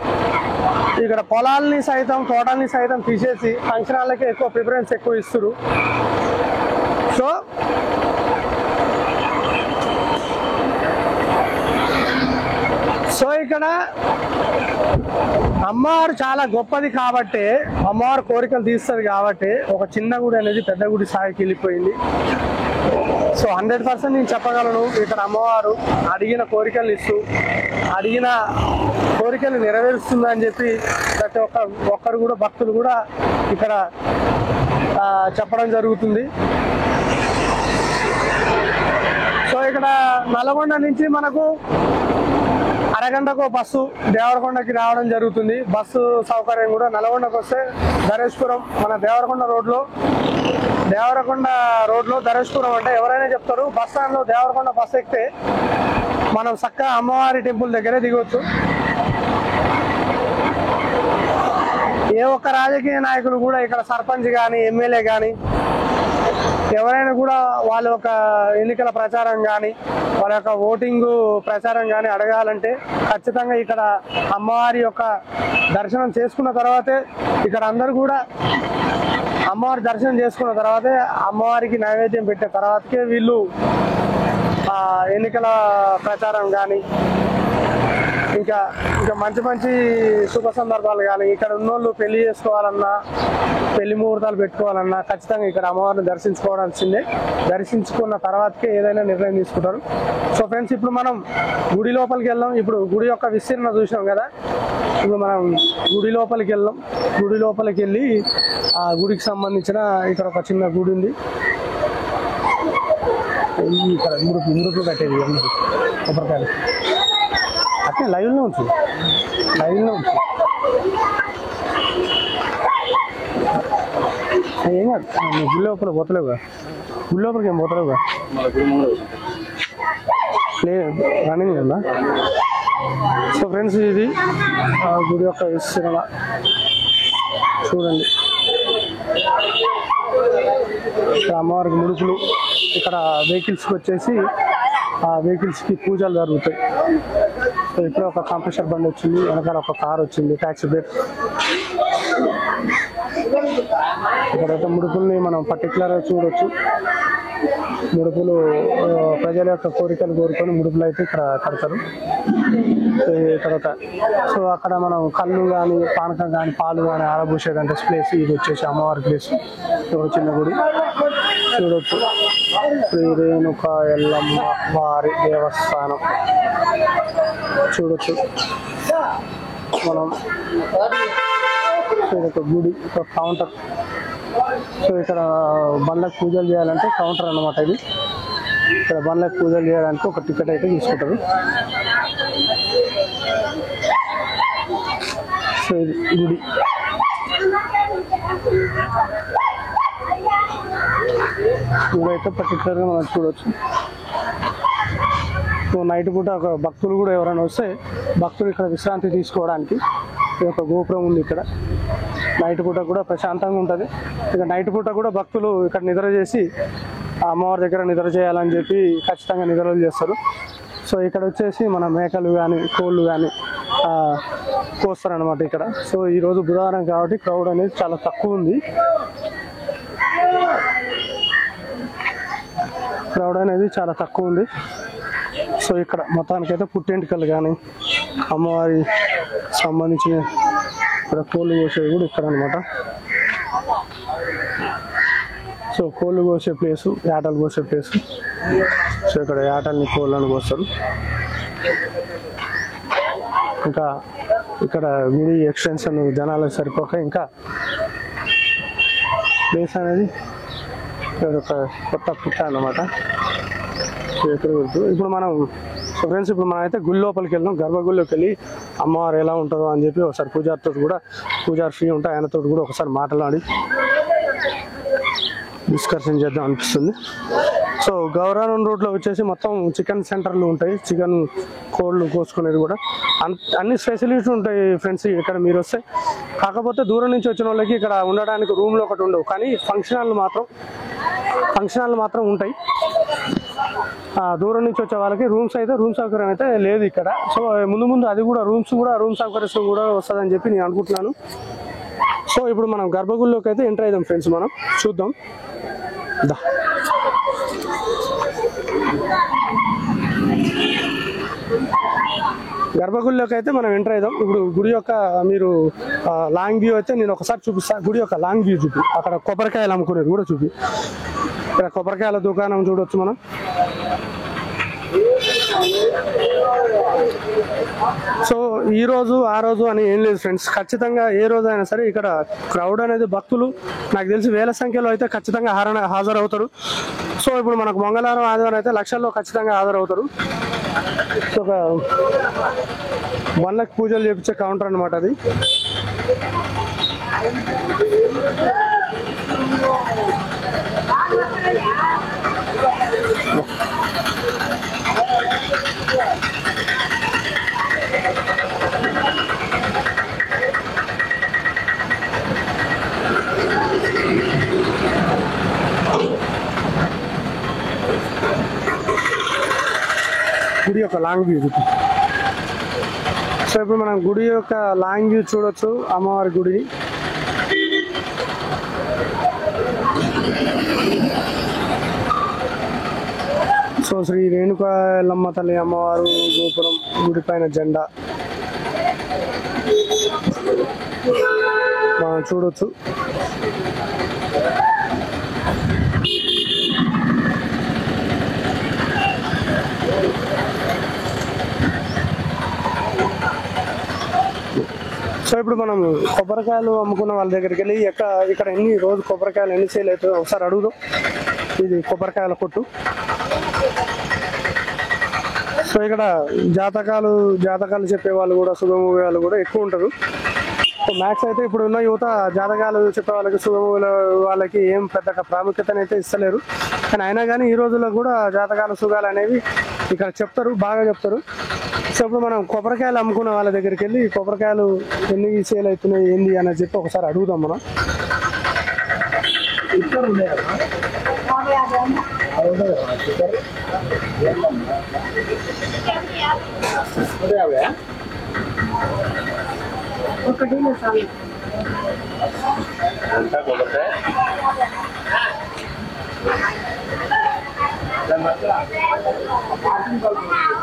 ఇక్కడ పొలాల్ని సైతం, తోటల్ని సైతం తీసేసి ఫంక్షన్ హాల్కి ఎక్కువ ప్రిఫరెన్స్ ఎక్కువ ఇస్తారు. సో ఇక్కడ అమ్మవారు చాలా గొప్పది కాబట్టి, అమ్మవారు కోరికలు తీస్తుంది కాబట్టి ఒక చిన్న గుడి అనేది పెద్ద గుడి స్థాయికి వెళ్ళిపోయింది. సో 100% నేను చెప్పగలను, ఇక్కడ అమ్మవారు అడిగిన కోరికలు ఇస్తూ అడిగిన కోరికలు నెరవేరుస్తుందని చెప్పి ప్రతి ఒక్కరు కూడా భక్తులు కూడా ఇక్కడ చెప్పడం జరుగుతుంది. సో ఇక్కడ నల్గొండ నుంచి మనకు అరగంటకు బస్సు దేవరకొండకి రావడం జరుగుతుంది. బస్సు సౌకర్యం కూడా నల్గొండకు వస్తే ధరేశ్వరం మన దేవరకొండ రోడ్లో ధరేశ్వరం అంటే ఎవరైనా చెప్తారు. బస్ స్టాండ్లో దేవరకొండ బస్సు ఎక్కితే మనం చక్కగా అమ్మవారి టెంపుల్ దగ్గరే దిగవచ్చు. ఏ ఒక్క రాజకీయ నాయకులు కూడా ఇక్కడ సర్పంచ్ కానీ ఎమ్మెల్యే కానీ ఎవరైనా కూడా వాళ్ళ యొక్క ఎన్నికల ప్రచారం కానీ వాళ్ళ యొక్క ఓటింగ్ ప్రచారం కానీ అడగాలంటే ఖచ్చితంగా ఇక్కడ అమ్మవారి యొక్క దర్శనం చేసుకున్న తర్వాతే, ఇక్కడ అందరూ కూడా అమ్మవారి దర్శనం చేసుకున్న తర్వాతే అమ్మవారికి నైవేద్యం పెట్టిన తర్వాతకే వీళ్ళు ఎన్నికల ప్రచారం కానీ ఇంకా మంచి మంచి శుభ సందర్భాలు కానీ ఇక్కడ ఉన్నోళ్ళు పెళ్లి చేసుకోవాలన్నా పెళ్లి ముహూర్తాలు పెట్టుకోవాలన్నా ఖచ్చితంగా ఇక్కడ అమ్మవారిని దర్శించుకోవాల్సిందే. దర్శించుకున్న తర్వాతకే ఏదైనా నిర్ణయం తీసుకుంటారు. సో ఫ్రెండ్స్, ఇప్పుడు మనం గుడి లోపలికి వెళ్దాం. ఇప్పుడు గుడి యొక్క విస్తీర్ణ చూసాం కదా, ఇప్పుడు మనం గుడి లోపలికి వెళ్దాం. గుడి లోపలికి వెళ్ళి ఆ గుడికి సంబంధించిన ఇక్కడ ఒక చిన్న గుడి ఉంది. ఇక్కడ మురుకు కట్టేది కొబ్బరికాయలు అట్లా లైవ్లో ఉంచు. ఏం కాదు, గుడి లోపల పోతలేవుగా, గుడి లోపలికి ఏం పోతలేవుగా, లేదు రన్నింగ్ ఉందా. సో ఫ్రెండ్స్, ఇది గుడి యొక్క విస్తరణ చూడండి. ఇక్కడ అమ్మవారికి ముడుపులు, ఇక్కడ వెహికల్స్కి వచ్చేసి ఆ వెహికల్స్కి పూజలు జరుగుతాయి. సో ఇక్కడ ఒక కంప్రెషర్ బండి వచ్చింది, వెనకాల ఒక కార్ వచ్చింది, ట్యాక్సీ బేర్. ఇక్కడైతే ముడుపుల్ని మనం పర్టికులర్గా చూడవచ్చు. ముడుపులు ప్రజల యొక్క కోరికలు కోరుకొని ముడుపులు అయితే ఇక్కడ కడతారు. తర్వాత సో అక్కడ మనం కళ్ళు కానీ పానకం కానీ పాలు కానీ ఆరబూసేదంటే ప్లేస్ ఇది వచ్చేసి అమ్మవారి ప్లేస్. ఒక చిన్న గుడి చూడవచ్చు. శ్రీ రేణుక ఎల్లమ్మ వారి దేవస్థానం చూడొచ్చు మనం. ఒక గుడి, ఒక కౌంటర్. సో ఇక్కడ బండ్లకు పూజలు చేయాలంటే కౌంటర్ అన్నమాట ఇది. ఇక్కడ బండ్లకు పూజలు చేయాలంటే ఒక టికెట్ అయితే తీసుకుంటారు. సో ఇది గుడి. గుడి అయితే పర్టికులర్గా మనం చూడవచ్చు. సో నైట్ పూట ఒక భక్తులు కూడా ఎవరైనా వస్తే భక్తులు ఇక్కడ విశ్రాంతి తీసుకోవడానికి ఒక గోపురం ఉంది ఇక్కడ. నైట్ పూట కూడా ప్రశాంతంగా ఉంటుంది. ఇక నైట్ పూట కూడా భక్తులు ఇక్కడ నిద్ర చేసి అమ్మవారి దగ్గర నిద్ర చేయాలని చెప్పి ఖచ్చితంగా నిద్రలు చేస్తారు. సో ఇక్కడ వచ్చేసి మన మేకలు కానీ కోళ్ళు కానీ కోస్తారనమాట ఇక్కడ. సో ఈరోజు బుధవారం కాబట్టి క్రౌడ్ అనేది చాలా తక్కువ ఉంది. సో ఇక్కడ మొత్తానికైతే పుట్టెంటికలు కానీ అమ్మవారి సంబంధించిన ఇక్కడ కోళ్ళు కోసేవి కూడా ఇక్కడ అనమాట. సో కోళ్ళు కోసే ప్లేసు, యాటలు కోసే ప్లేసు. సో ఇక్కడ యాటల్ని కోళ్ళని కోస్తారు. ఇంకా ఇక్కడ గుడి ఎక్స్టెన్షన్ జనాలకు సరిపోక ఇంకా ప్లేస్ అనేది ఒక కొత్త పుట్ట అన్నమాట. ఇప్పుడు మనం ఫ్రెండ్స్ అయితే గుడి లోపలికి వెళ్ళాం. గర్భగుడిలోకి వెళ్ళి అమ్మవారు ఎలా ఉంటుందో అని చెప్పి ఒకసారి పూజారి ఫీ ఉంటాయి, ఆయనతో కూడా ఒకసారి మాట్లాడి డిస్కషన్ చేద్దాం అనిపిస్తుంది. సో గౌరవం రోడ్లో వచ్చేసి మొత్తం చికెన్ సెంటర్లు ఉంటాయి. చికెన్ కోళ్ళు కోసుకునేది కూడా అన్ని ఫెసిలిటీస్ ఉంటాయి ఫ్రెండ్స్ ఇక్కడ మీరు వస్తే. కాకపోతే దూరం నుంచి వచ్చిన వాళ్ళకి ఇక్కడ ఉండడానికి రూమ్లు ఒకటి ఉండవు, కానీ ఫంక్షన్ హాల్ మాత్రం ఉంటాయి. దూరం నుంచి వచ్చే వాళ్ళకి రూమ్ సౌకర్యం అయితే లేదు ఇక్కడ. సో ముందు అది కూడా రూమ్ సౌకర్యం కూడా వస్తుందని చెప్పి నేను అనుకుంటున్నాను. సో ఇప్పుడు మనం గర్భగుడిలోకి అయితే ఎంటర్ అయిదాం ఫ్రెండ్స్, మనం చూద్దాం. గర్భగుడిలోకి అయితే మనం ఎంటర్ అవుదాం. ఇప్పుడు గుడి యొక్క మీరు లాంగ్ వ్యూ అయితే నేను ఒకసారి చూపిస్తా. గుడి యొక్క లాంగ్ వ్యూ చూపి, అక్కడ కొబ్బరికాయలు అమ్ముకునేది కూడా చూపి. ఇక్కడ కొబ్బరికాయల దుకాణం చూడొచ్చు మనం. సో ఈ రోజు ఆ రోజు అని ఏం లేదు ఫ్రెండ్స్, ఖచ్చితంగా ఏ రోజు అయినా సరే ఇక్కడ క్రౌడ్ అనేది భక్తులు నాకు తెలిసి వేల సంఖ్యలో అయితే ఖచ్చితంగా హాజరవుతారు. సో ఇప్పుడు మనకు మంగళవారం ఆదివారం అయితే లక్షల్లో ఖచ్చితంగా హాజరవుతారు. సో ఒక 1 లక్ష పూజలు చేపించే కౌంటర్ అనమాట అది. గుడి యొక్క లాంగ్ వ్యూ చూపి. సో ఇప్పుడు మనం గుడి యొక్క లాంగ్ వ్యూ చూడొచ్చు, అమ్మవారి గుడిని. సో శ్రీ రేణుకా ఎల్లమ్మ తల్లి అమ్మవారు గోపురం, గుడి పైన జెండా మనం చూడొచ్చు. సో ఇప్పుడు మనం కొబ్బరికాయలు అమ్ముకున్న వాళ్ళ దగ్గరికి వెళ్ళి ఇక్కడ రోజు కొబ్బరికాయలు ఎన్ని సేల్ అవుతుందో ఒకసారి అడుగుదాం. ఇది కొబ్బరికాయల కొట్టు. సో ఇక్కడ జాతకాలు చెప్పే వాళ్ళు కూడా, శుభమూవే వాళ్ళు కూడా ఎక్కువ ఉంటారు. సో మ్యాథ్స్ అయితే ఇప్పుడు ఉన్న యువత జాతకాలు చెప్పే వాళ్ళకి, శుభమూల వాళ్ళకి ఏం పెద్దగా ప్రాముఖ్యతనైతే ఇస్తలేరు. కానీ అయినా కానీ ఈ రోజుల్లో కూడా జాతకాలు శుభాలు అనేవి ఇక్కడ చెప్తారు, బాగా చెప్తారు. సో ఇప్పుడు మనం కొబ్బరికాయలు అమ్ముకున్న వాళ్ళ దగ్గరికి వెళ్ళి కొబ్బరికాయలు ఎన్ని సేల్ అవుతున్నాయి ఏంది అని చెప్పి ఒకసారి అడుగుదాం మనం.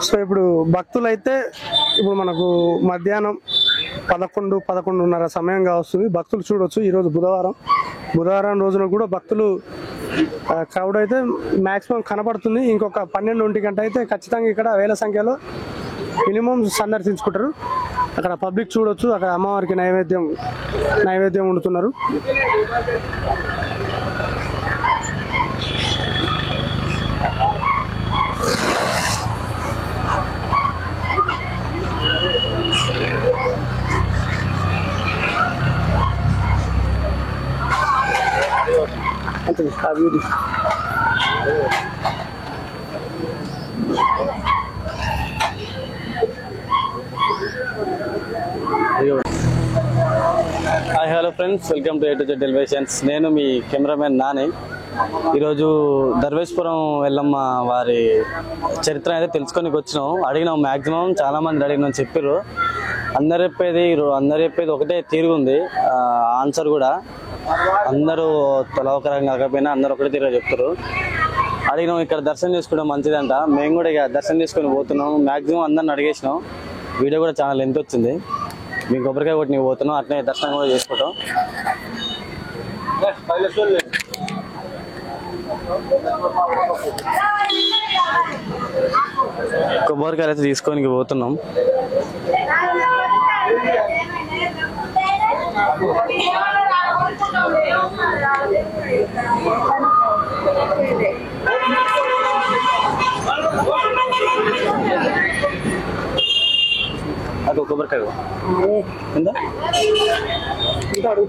సో ఇప్పుడు భక్తులైతే ఇప్పుడు మనకు మధ్యాహ్నం 11-11:30 సమయంగా వస్తుంది. భక్తులు చూడొచ్చు. ఈరోజు బుధవారం రోజున కూడా భక్తులు క్రౌడ్ అయితే మ్యాక్సిమం కనపడుతుంది. ఇంకొక 12-1 గంట అయితే ఖచ్చితంగా ఇక్కడ వేల సంఖ్యలో మినిమం సందర్శించుకుంటారు. అక్కడ పబ్లిక్ చూడొచ్చు. అక్కడ అమ్మవారికి నైవేద్యం వండుతున్నారు. Hi hello friends, welcome to A to Z elevations. నేను మీ కెమెరామెన్ నాని. ఈరోజు దర్వేశ్పురం ఎల్లమ్మ వారి చరిత్ర అయితే తెలుసుకొని వచ్చినాం. మ్యాక్సిమం చాలా మంది అడిగినాం, చెప్పారు. అందరు చెప్పేది ఒకటే తీరుగుంది ఆన్సర్ కూడా. అందరూ తొలవకరంగా కాకపోయినా అందరూ ఒకటే తీరుగా చెప్తారు. అడిగినాం, ఇక్కడ దర్శనం చేసుకోవడం మంచిదంట. మేము కూడా ఇక దర్శనం చేసుకొని పోతున్నాం. మ్యాక్సిమం అందరిని అడిగేసినాం. వీడియో కూడా చాలా లెంత్ వచ్చింది. మీకు కొబ్బరికాయ కొట్టి నీకు పోతున్నాం, అట్లనే దర్శనం కూడా చేసుకుంటాం. కొబ్బరికాయలు అయితే తీసుకొని పోతున్నాం. అది కొబ్బరికాయ ఎంత? 50.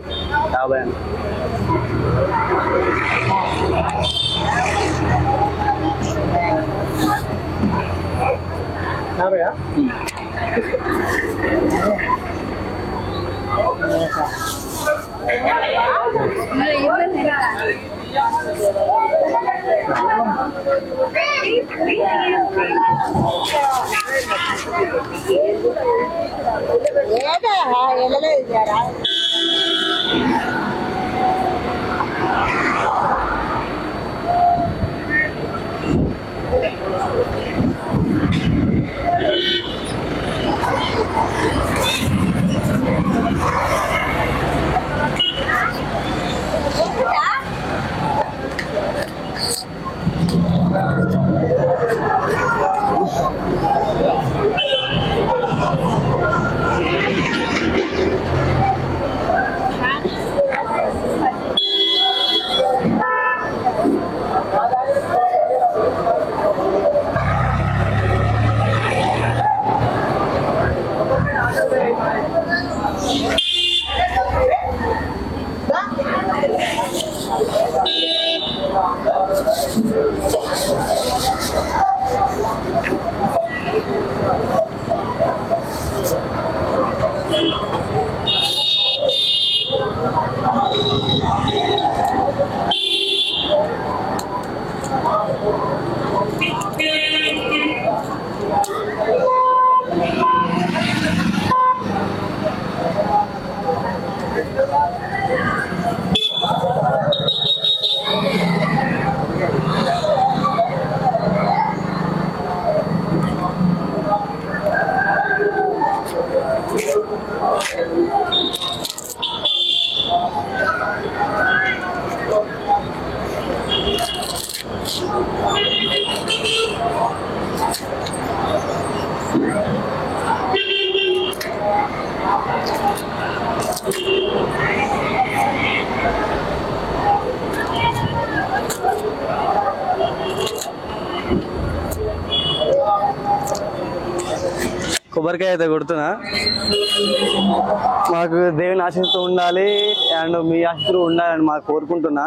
కొబ్బరికాయ అయితే కొడుతున్నా. మాకు దేవుని ఆశీస్సుతో ఉండాలి అండ్ మీ ఆశీస్సులు ఉండాలని మాకు కోరుకుంటున్నా.